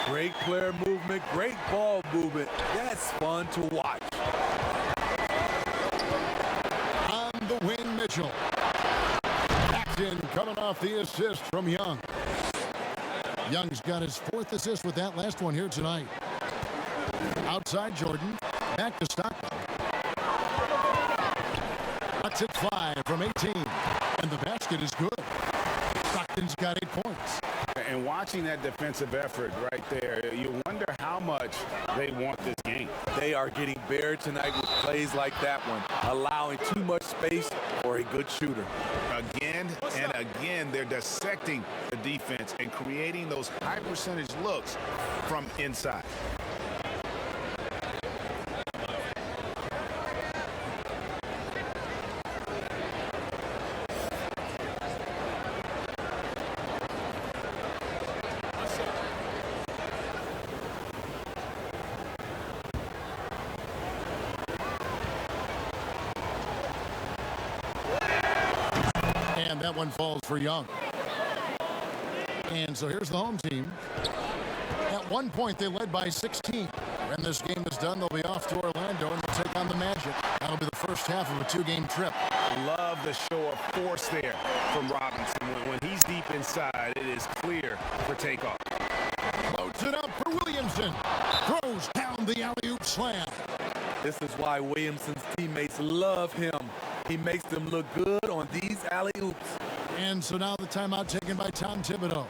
Great player movement, great ball movement. That's fun to watch. On the wing, Mitchell. Paxton coming off the assist from Young. Young's got his 4th assist with that last one here tonight. Outside Jordan. Back to Stockton. Lets it fly from 18. And the basket is good. Stockton's got 8 points. And watching that defensive effort right there, you wonder how much they want this game. They are getting buried tonight with plays like that one, allowing too much space for a good shooter. Again and again, they're dissecting the defense and creating those high percentage looks from inside. That one falls for Young. And so here's the home team. At one point, they led by 16. When this game is done, they'll be off to Orlando and they'll take on the Magic. That'll be the first half of a 2-game trip. Love the show of force there from Robinson. When he's deep inside, it is clear for takeoff. Loads it up for Williamson. Throws down the alley-oop slam. This is why Williamson's teammates love him. He makes them look good on these alley-oops. And so now the timeout taken by Tom Thibodeau.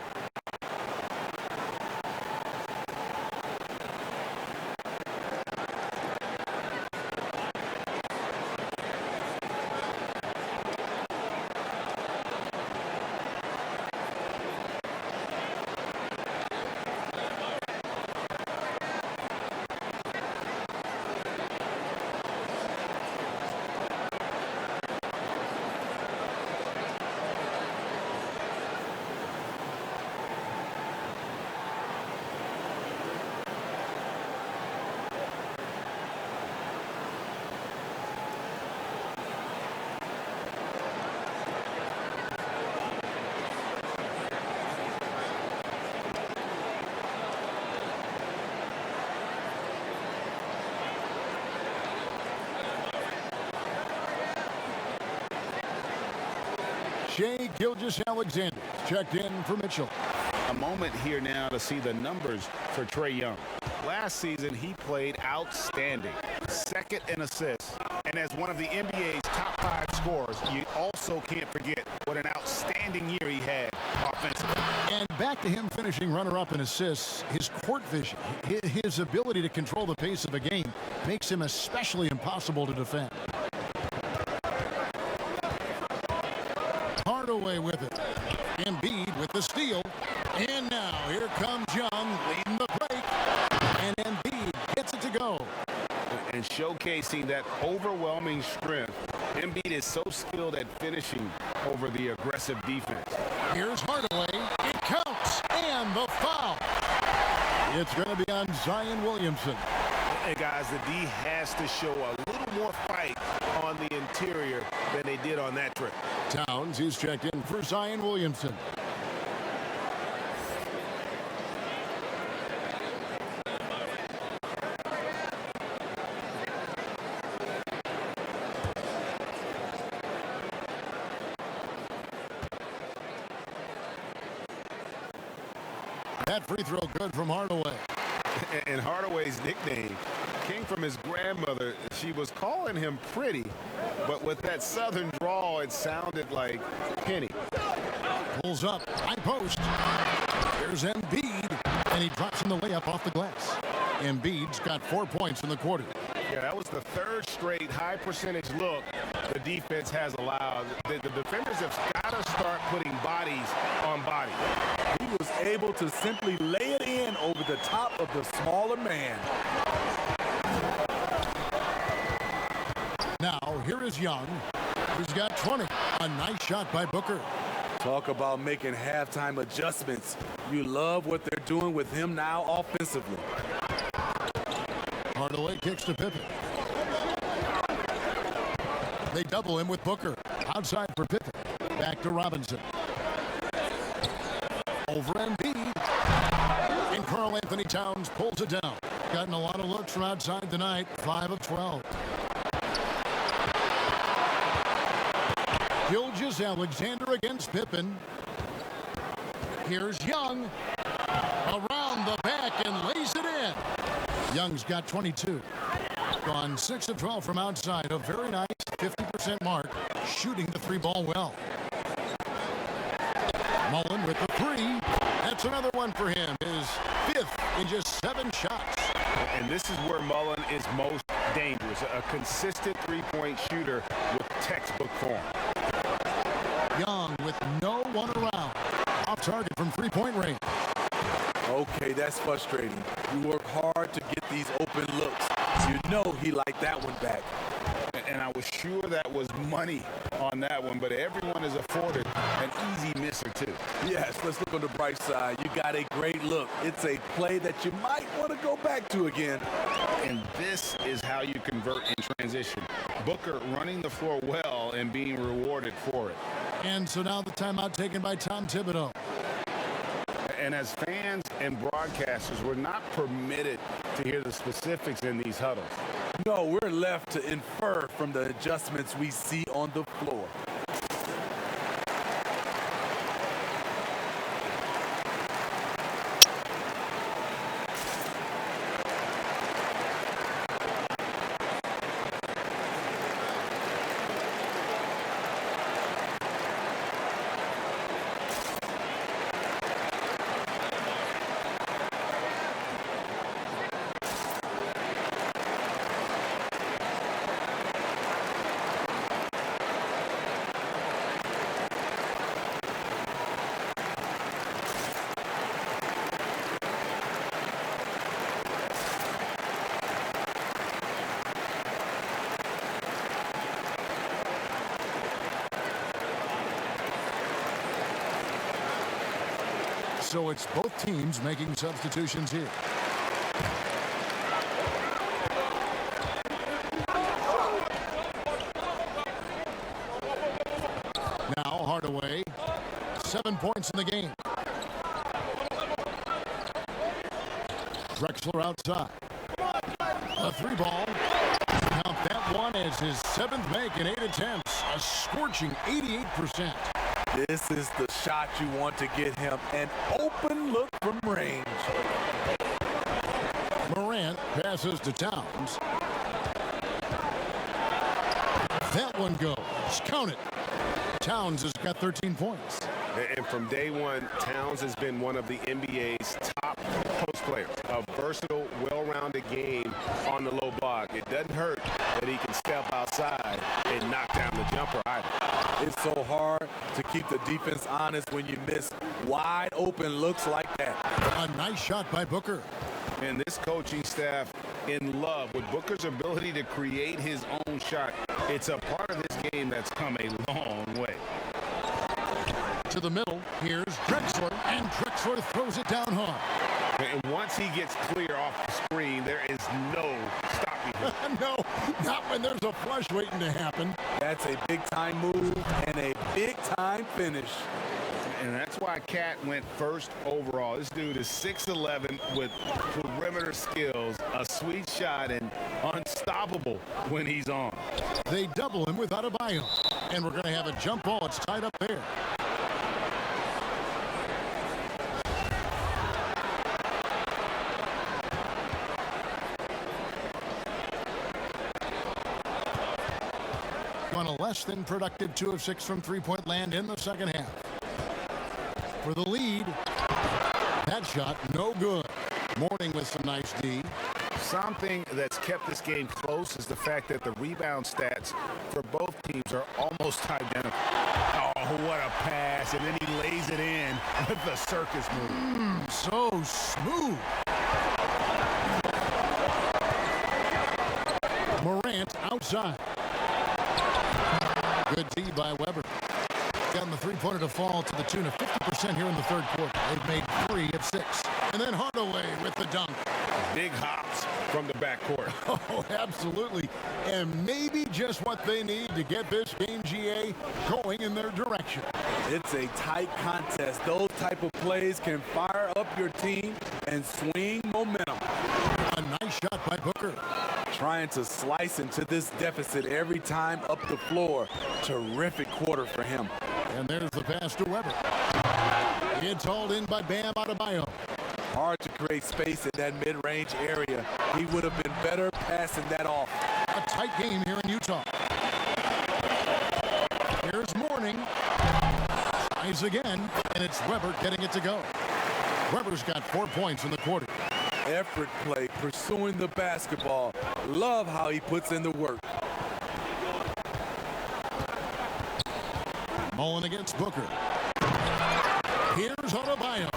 Shai Gilgeous-Alexander checked in for Mitchell. A moment here now to see the numbers for Trae Young. Last season, he played outstanding. 2nd in assists. And as one of the NBA's top 5 scorers, you also can't forget what an outstanding year he had offensively. And back to him finishing runner-up in assists, his court vision, his ability to control the pace of a game makes him especially impossible to defend. Hardaway with it. Embiid with the steal. And now here comes Young leading the break. And Embiid gets it to go. And showcasing that overwhelming strength. Embiid is so skilled at finishing over the aggressive defense. Here's Hardaway. It counts. And the foul. It's going to be on Zion Williamson. And guys, the D has to show a little more fight on the interior than they did on that trip. Towns, he's checked in for Zion Williamson. That free throw good from Hardaway. And Hardaway's nickname came from his grandmother. She was calling him pretty, but with that southern it sounded like Penny. Pulls up, high post. Here's Embiid, and he drops in the layup off the glass. Embiid's got 4 points in the quarter. Yeah, that was the third straight high percentage look the defense has allowed. The defenders have got to start putting bodies on bodies. He was able to simply lay it in over the top of the smaller man. Now, here is Young. He's got 20. A nice shot by Booker. Talk about making halftime adjustments. You love what they're doing with him now offensively. Hardaway kicks to Pippen. They double him with Booker. Outside for Pippen. Back to Robinson. Over Embiid. And Karl Anthony Towns pulls it down. Gotten a lot of looks from outside tonight. 5 of 12. Gilgeous-Alexander against Pippen. Here's Young. Around the back and lays it in. Young's got 22. Gone 6 of 12 from outside. A very nice 50% mark. Shooting the 3-ball well. Mullen with the 3. That's another one for him. His 5th in just 7 shots. And this is where Mullen is most dangerous. A consistent three-point shooter with textbook form. Young with no one around. Off target from 3-point range. Okay, that's frustrating. You work hard to get these open looks. You know he liked that one back. And I was sure that was money on that one, but everyone is afforded an easy misser too. Yes, let's look on the bright side. You got a great look. It's a play that you might want to go back to again. And this is how you convert in transition. Booker running the floor well and being rewarded for it. And so now the timeout taken by Tom Thibodeau. And as fans and broadcasters, we're not permitted to hear the specifics in these huddles. No, we're left to infer from the adjustments we see on the floor. So it's both teams making substitutions here. Now Hardaway, 7 points in the game. Drexler outside. A 3-ball. Count that one as his 7th make in 8 attempts. A scorching 88%. This is the shot you want to get him. An open look from range. Morant passes to Towns. That one goes. Count it. Towns has got 13 points. And from day one, Towns has been one of the NBA's top post players. A versatile, well-rounded game on the low block. It doesn't hurt that he can step outside and knock down the jumper either. It's so hard to keep the defense honest when you miss wide open looks like that. A nice shot by Booker. And this coaching staff in love with Booker's ability to create his own shot. It's a part of this game that's come a long way. To the middle, here's Drexler, and Drexler throws it down hard. And once he gets clear off the screen, there is no stopping him. No, not when there's a flush waiting to happen. That's a big-time move and a big-time finish. And that's why Cat went first overall. This dude is 6'11" with perimeter skills, a sweet shot, and unstoppable when he's on. They double him with Adebayo. And we're going to have a jump ball. It's tied up there. on a less than productive 2 of 6 from three-point land in the second half. For the lead, that shot no good. Mourning with some nice D. Something that's kept this game close is the fact that the rebound stats for both teams are almost identical. Oh, what a pass, and then he lays it in with the circus move. So smooth. Morant outside. Good D by Weber. Gotten the three-pointer to fall to the tune of 50% here in the third quarter. They've made 3 of 6. And then Hardaway with the dunk. Big hops from the backcourt. Oh, absolutely. And maybe just what they need to get this game, GA, going in their direction. It's a tight contest. Those type of plays can fire up your team and swing momentum. A nice shot by Booker. Trying to slice into this deficit every time up the floor. Terrific quarter for him. And there's the pass to Weber. It's hauled in by Bam Adebayo. Hard to create space in that mid-range area. He would have been better passing that off. A tight game here in Utah. Here's Mourning. Tries again, and it's Weber getting it to go. Weber's got 4 points in the quarter. Effort play, pursuing the basketball. Love how he puts in the work. Mullen against Booker. Here's Adebayo.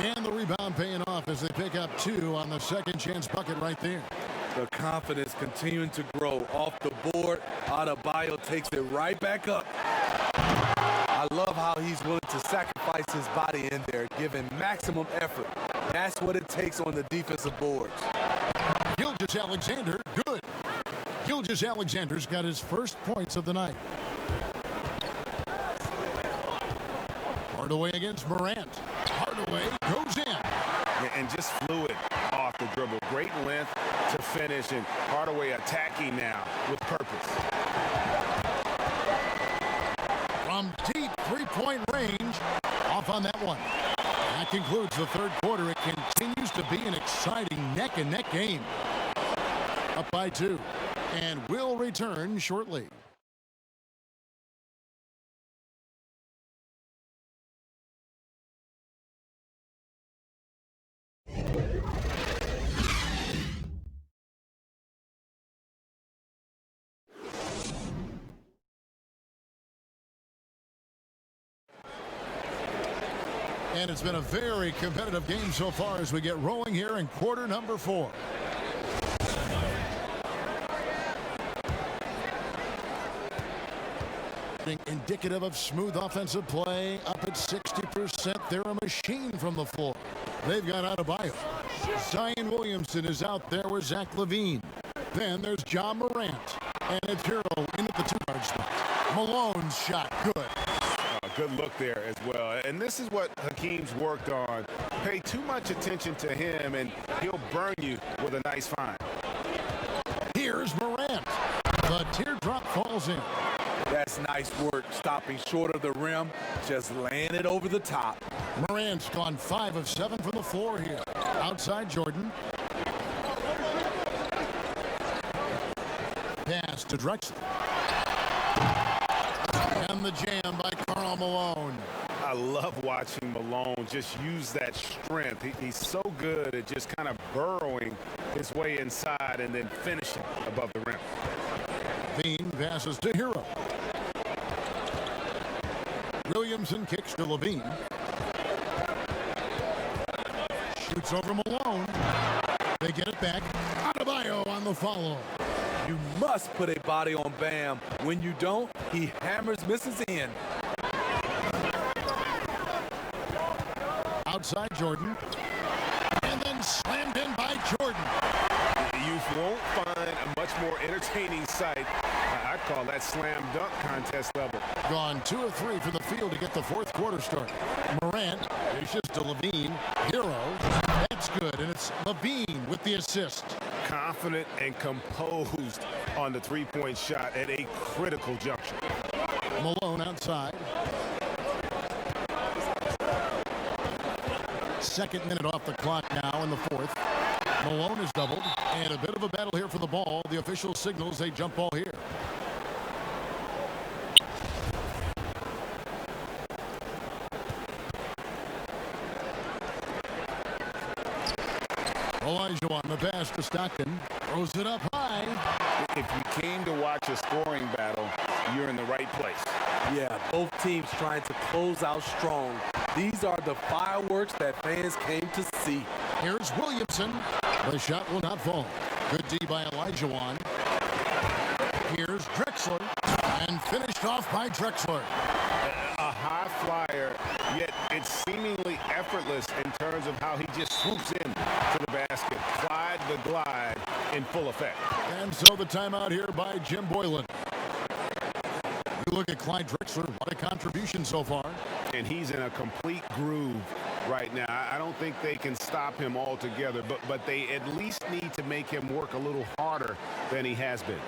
And the rebound paying off as they pick up 2 on the second chance bucket right there. The confidence continuing to grow off the board. Adebayo takes it right back up. I love how he's willing to sacrifice his body in there, giving maximum effort. That's what it takes on the defensive boards. Gilgeous-Alexander, good. Gilgeous-Alexander's got his first points of the night. Hardaway against Morant. Hardaway goes in. And just fluid off the dribble. Great length to finish, and Hardaway attacking now with purpose. From deep three-point range, off on that one. That concludes the third quarter. It continues to be an exciting neck-and-neck game. Up by 2, and will return shortly. And it's been a very competitive game so far as we get rolling here in quarter number 4. Indicative of smooth offensive play. Up at 60%. They're a machine from the floor. They've got Adebayo. Zion Williamson is out there with Zach LaVine. Then there's John Morant. And it's Hero in at the 2-yard spot. Malone's shot good. Good look there as well. And this is what Hakeem's worked on. Pay too much attention to him, and he'll burn you with a nice find. Here's Morant. The teardrop falls in. That's nice work, stopping short of the rim, just laying it over the top. Morant's gone 5 of 7 from the floor here. Outside Jordan. Pass to Drexler. And the jam by Karl Malone. I love watching Malone just use that strength. He's so good at just kind of burrowing his way inside and then finishing above the rim. Bean passes to Hero. Williamson kicks to LaVine. Shoots over Malone. They get it back. Adebayo on the follow. You must put a body on Bam. When you don't, he hammers, misses in. Outside Jordan. And then slammed in by Jordan. You won't find a much more entertaining sight. I'd call that slam dunk contest level. Gone 2 of 3 from the field to get the fourth quarter started. Morant dishes to LaVine. Hero. That's good. And it's LaVine with the assist. Confident and composed on the three-point shot at a critical juncture. Malone outside. Second minute off the clock now in the fourth. Malone is doubled, and a bit of a battle here for the ball. The official signals a jump ball here. pass to Stockton. Throws it up high. If you came to watch a scoring battle, you're in the right place. Yeah, both teams trying to close out strong. These are the fireworks that fans came to see. Here's Williamson. The shot will not fall. Good D by Elijah. Here's Drexler. And finished off by Drexler. A high flyer, yet it's seemingly effortless in terms of how he just swoops in to the basket. Glide the glide in full effect. And so the timeout here by Jim Boylan. You look at Clyde Drexler, what a contribution so far. And he's in a complete groove right now. I don't think they can stop him altogether, but they at least need to make him work a little harder than he has been.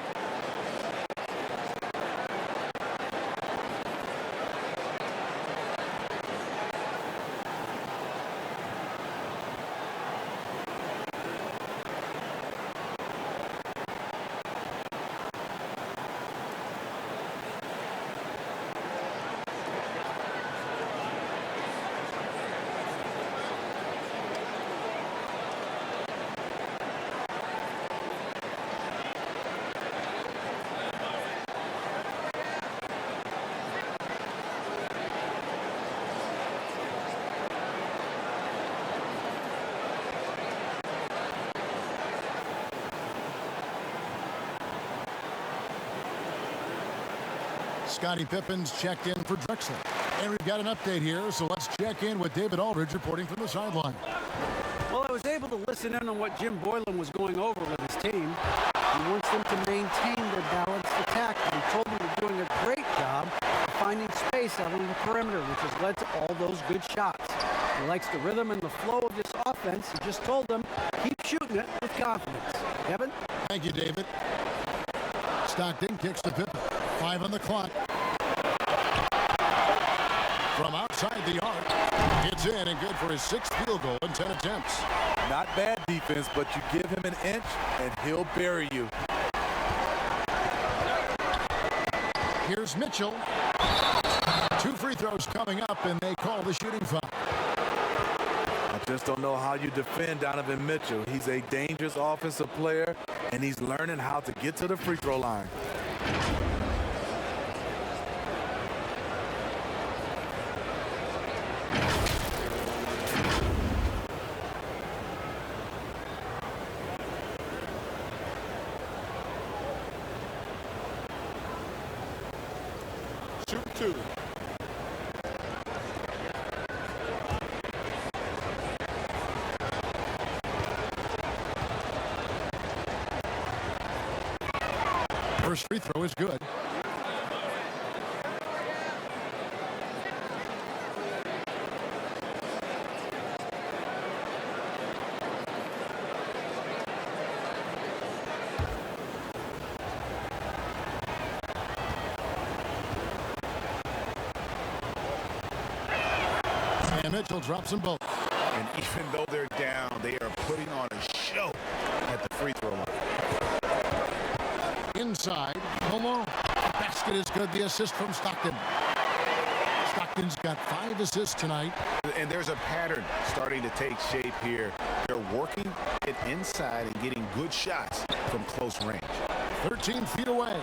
Scottie Pippen's checked in for Drexler. And we've got an update here, so let's check in with David Aldridge reporting from the sideline. Well, I was able to listen in on what Jim Boylan was going over with his team. He wants them to maintain their balanced attack. And he told them they're doing a great job of finding space out on the perimeter, which has led to all those good shots. He likes the rhythm and the flow of this offense. He just told them, keep shooting it with confidence. Kevin? Thank you, David. Stockton kicks to Pippen. 5 on the clock. From outside the arc, it's in and good for his 6th field goal in 10 attempts. Not bad defense, but you give him an inch and he'll bury you. Here's Mitchell. 2 free throws coming up, and they call the shooting foul. I just don't know how you defend Donovan Mitchell. He's a dangerous offensive player, and he's learning how to get to the free throw line. Shoot 2. First free throw is good. And Mitchell drops them both. And even though they're down, they are putting on a show at the free throw line. Inside, Malone. Basket is good. The assist from Stockton. Stockton's got 5 assists tonight. And there's a pattern starting to take shape here. They're working it inside and getting good shots from close range. 13 feet away.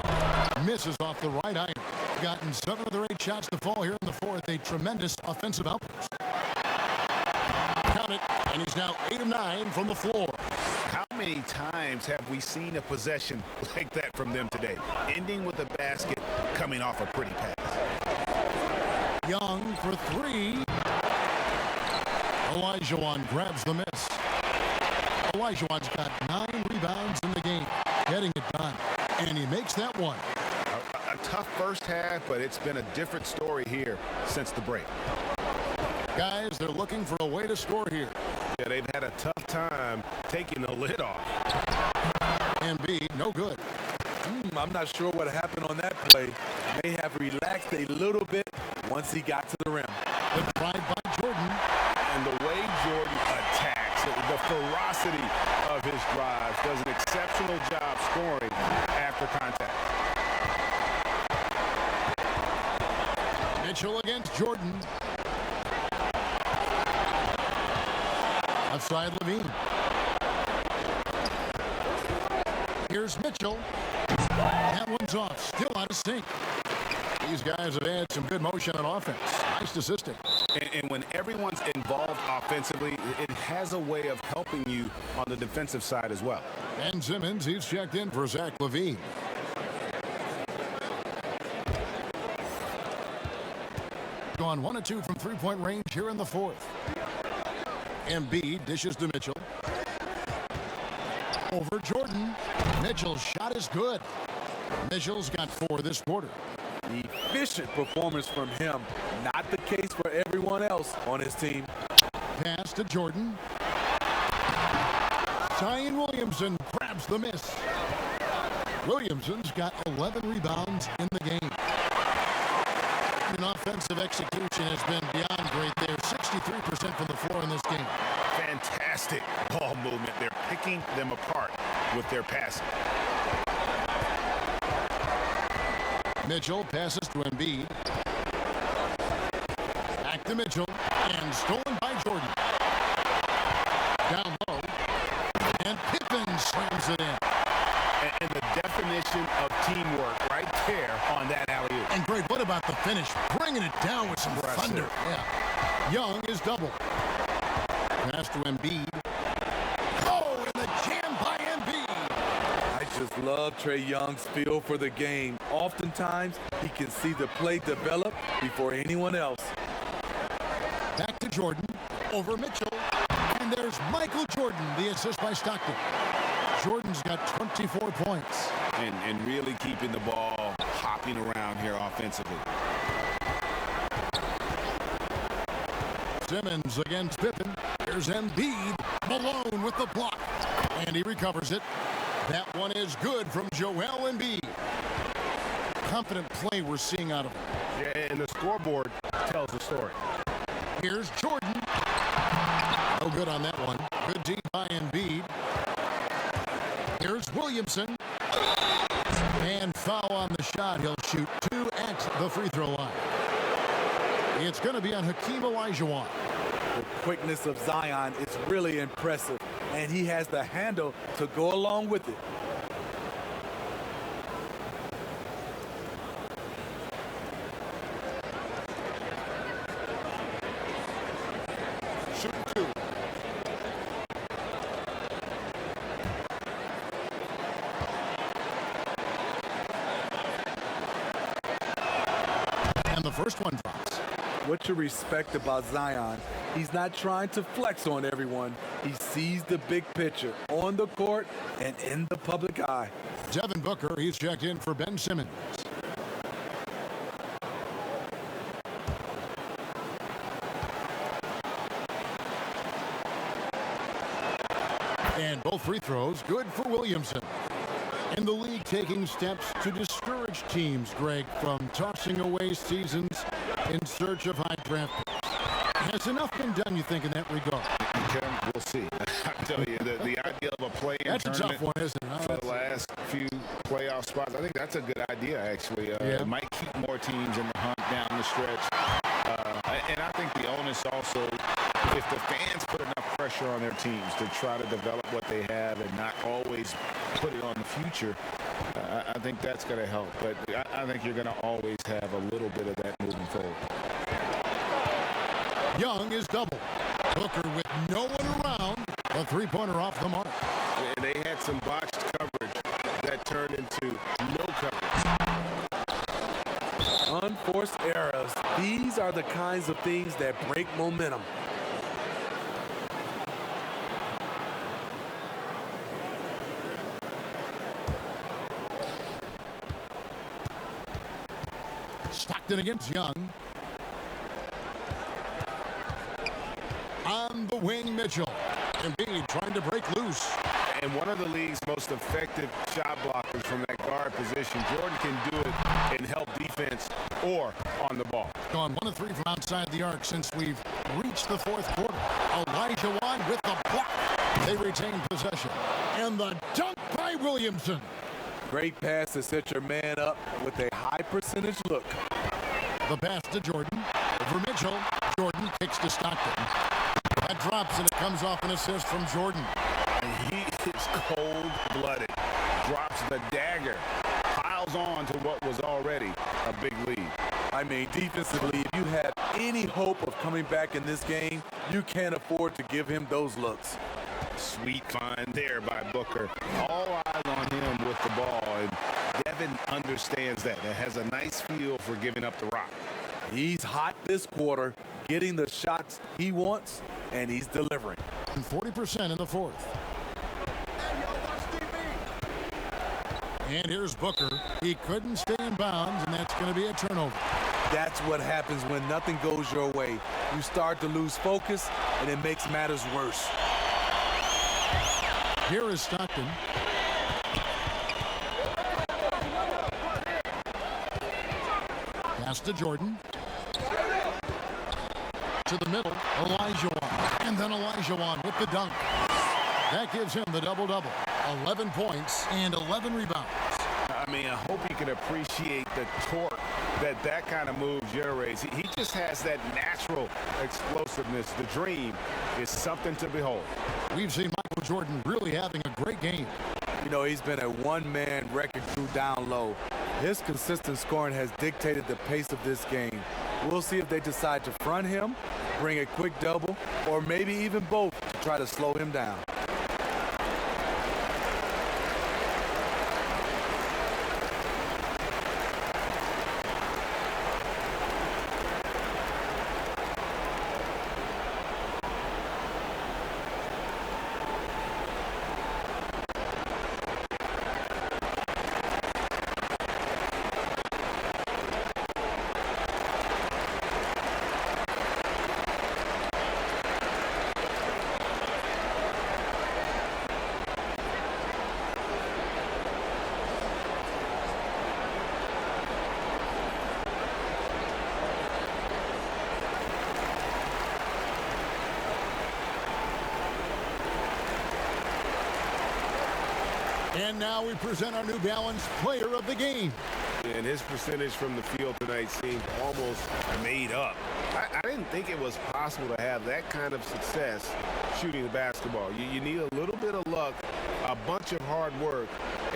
Misses off the right eye. Gotten 7 of their 8 shots to fall here in the 4th. A tremendous offensive outburst. Count it, and he's now 8 of 9 from the floor. How many times have we seen a possession like that from them today? Ending with a basket, coming off a pretty pass. Young for 3. Elijah grabs the miss. Elijah's got 9 rebounds in the game, getting it done. And he makes that one. A tough first half, but it's been a different story here since the break. Guys, they're looking for a way to score here. Yeah, they've had a tough time taking the lid off. Embiid, no good. I'm not sure what happened on that play. May have relaxed a little bit once he got to the rim. Good drive by Jordan. And the way Jordan attacks, the ferocity of his drives, does an exceptional job scoring after contact. Mitchell against Jordan. Outside Levine. Here's Mitchell. That one's off. Still out of sync. These guys have had some good motion on offense. Nice assisting. And when everyone's involved offensively, it has a way of helping you on the defensive side as well. Ben Simmons, he's checked in for Zach LaVine. Gone 1 of 2 from three-point range here in the fourth. Embiid dishes to Mitchell. Over Jordan. Mitchell's shot is good. Mitchell's got 4 this quarter. Efficient performance from him. Not the case for everyone else on his team. Pass to Jordan. Zion Williamson grabs the miss. Williamson's got 11 rebounds in the game. An offensive execution has been beyond great there. 63% from the floor in this game. Fantastic ball movement. They're picking them apart with their passing. Mitchell passes to Embiid. Back to Mitchell. And stolen by Jordan. Down low. And Pippen slams it in. And the definition of teamwork right there on that alley-oop. And Greg, what about the finish? Bringing it down with some thunder. Yeah. Young is double. Pass to Embiid. Oh, and the jam by Embiid. I just love Trae Young's feel for the game. Oftentimes, he can see the play develop before anyone else. Back to Jordan. Over Mitchell. And there's Michael Jordan, the assist by Stockton. Jordan's got 24 points. And really keeping the ball hopping around here offensively. Simmons against Pippen. Here's Embiid. Malone with the block. And he recovers it. That one is good from Joel Embiid. Confident play we're seeing out of him. Yeah, and the scoreboard tells the story. Here's Jordan. No good on that one. Good deed by Embiid. Here's Williamson. And foul on the shot. He'll shoot 2 at the free throw line. It's going to be on Hakeem Olajuwon. The quickness of Zion is really impressive, and he has the handle to go along with it. Shooting 2. And the first one drops. What you respect about Zion, he's not trying to flex on everyone. He sees the big picture on the court and in the public eye. Devin Booker, he's checked in for Ben Simmons. And both free throws good for Williamson. In the league taking steps to discourage teams, Greg, from tossing away seasons in search of high draft picks. Has enough been done, you think, in that regard? Kevin, we'll see. I tell you, the idea of a play-in That's a tournament tough one, isn't it? for the last few playoff spots, I think that's a good idea, actually. It might keep more teams in the hunt down the stretch. And I think the onus also, if the fans put enough pressure on their teams to try to develop what they have and not always put it on the future, I think that's going to help. But I think you're going to always have a little bit of that moving forward. Young is double. Booker with no one around. A three-pointer off the mark. And they had some botched coverage that turned into no coverage. Unforced errors. These are the kinds of things that break momentum. Stockton against Young. On the wing, Mitchell. Embiid trying to break loose. And one of the league's most effective shot blockers from that guard position. Jordan can do it and help defense or on the ball. Gone 1 of 3 from outside the arc since we've reached the fourth quarter. Olajuwon with the block. They retain possession. And the dunk by Williamson. Great pass to set your man up with a high percentage look. The pass to Jordan. Over Mitchell. Jordan kicks to Stockton. That drops and it comes off an assist from Jordan. And he is cold-blooded. Drops drops the dagger, piles on to what was already a big lead. I mean, defensively, if you have any hope of coming back in this game, you can't afford to give him those looks. Sweet find there by Booker. All eyes on him with the ball, and Devin understands that and has a nice feel for giving up the rock. He's hot this quarter, getting the shots he wants, and he's delivering. 40% in the fourth. And here's Booker. He couldn't stay in bounds, and that's going to be a turnover. That's what happens when nothing goes your way. You start to lose focus, and it makes matters worse. Here is Stockton. Pass to Jordan. To the middle, Olajuwon. And then Olajuwon with the dunk. That gives him the double-double. 11 points and 11 rebounds. I mean, I hope you can appreciate the torque that kind of move generates. He just has that natural explosiveness. The dream is something to behold. We've seen Michael Jordan really having a great game. You know, he's been a one-man wrecking crew down low. His consistent scoring has dictated the pace of this game. We'll see if they decide to front him, bring a quick double, or maybe even both to try to slow him down. And now we present our New Balance Player of the Game. And his percentage from the field tonight seemed almost made up. I didn't think it was possible to have that kind of success shooting the basketball. You need a little bit of luck, a bunch of hard work,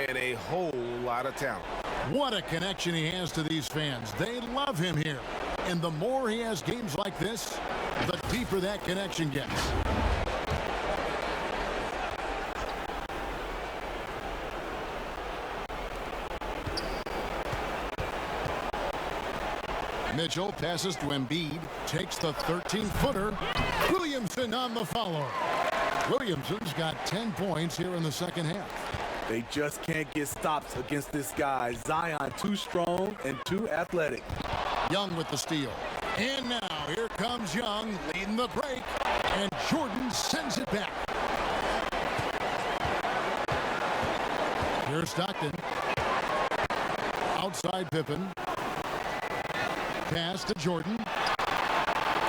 and a whole lot of talent. What a connection he has to these fans. They love him here. And the more he has games like this, the deeper that connection gets. Mitchell passes to Embiid, takes the 13-footer. Williamson on the follow. Williamson's got 10 points here in the second half. They just can't get stops against this guy. Zion too strong and too athletic. Young with the steal. And now here comes Young leading the break. And Jordan sends it back. Here's Stockton. Outside Pippen. Pass to Jordan.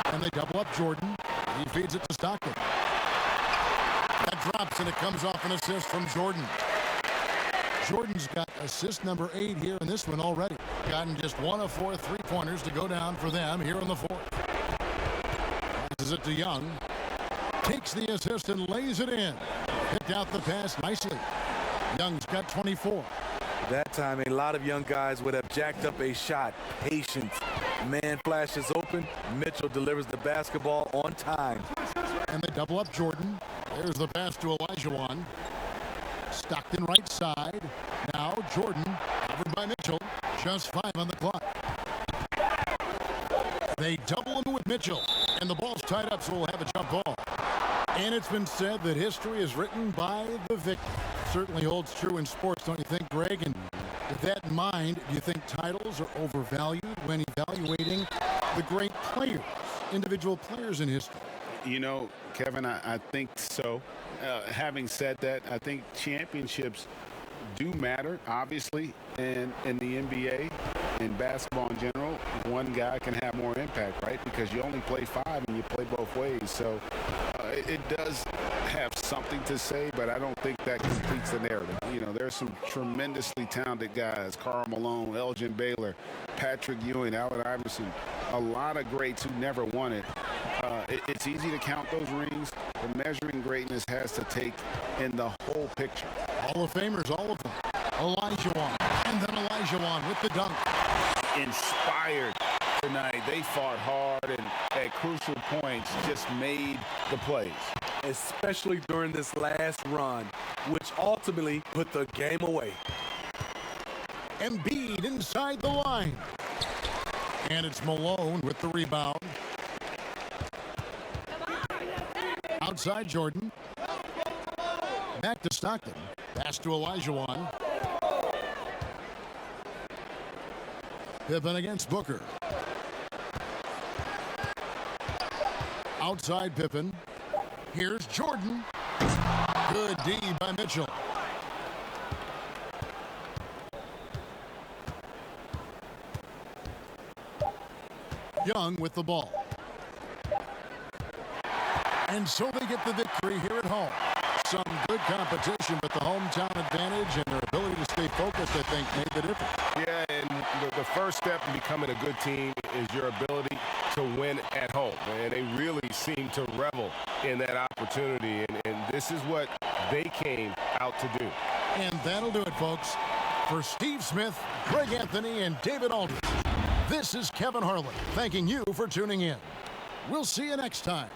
And they double up Jordan. He feeds it to Stockton. That drops and it comes off an assist from Jordan. Jordan's got assist number 8 here in this one already. Gotten just 1 of 4 3-pointers to go down for them here in the fourth. Passes it to Young. Takes the assist and lays it in. Picked out the pass nicely. Young's got 24. That time, a lot of young guys would have jacked up a shot. Patience. Man flashes open. Mitchell delivers the basketball on time. And they double up Jordan. There's the pass to Olajuwon. Stockton right side. Now Jordan covered by Mitchell. Just 5 on the clock. They double him with Mitchell. And the ball's tied up, so we'll have a jump ball. And it's been said that history is written by the victor. Certainly holds true in sports, don't you think, Greg? And with that in mind, do you think titles are overvalued when evaluating the great players, individual players in history? You know, Kevin, I think so. Having said that, I think championships do matter, obviously, in the NBA, in basketball in general. One guy can have more impact, right? Because you only play 5 and you play both ways. So it does have something to say, but I don't think that completes the narrative. You know, there's some tremendously talented guys, Karl Malone, Elgin Baylor, Patrick Ewing, Allen Iverson, a lot of greats who never won it. It's easy to count those rings, but measuring greatness has to take in the whole picture. Hall of Famers, all of them. Olajuwon. And then Olajuwon with the dunk. Inspired tonight. They fought hard and at crucial points just made the plays. Especially during this last run, which ultimately put the game away. Embiid inside the line. And it's Malone with the rebound. Outside Jordan. Back to Stockton. Pass to Olajuwon. Pippen against Booker. Outside Pippen. Here's Jordan. Good D by Mitchell. Young with the ball. And so they get the victory here at home. Some good competition, but the hometown advantage and their ability to stay focused, I think, made the difference. Yeah, and the first step in becoming a good team is your ability to win at home. And they really seem to revel in that opportunity, and this is what they came out to do. And that'll do it, folks. For Steve Smith, Greg Anthony, and David Aldridge, this is Kevin Harlan thanking you for tuning in. We'll see you next time.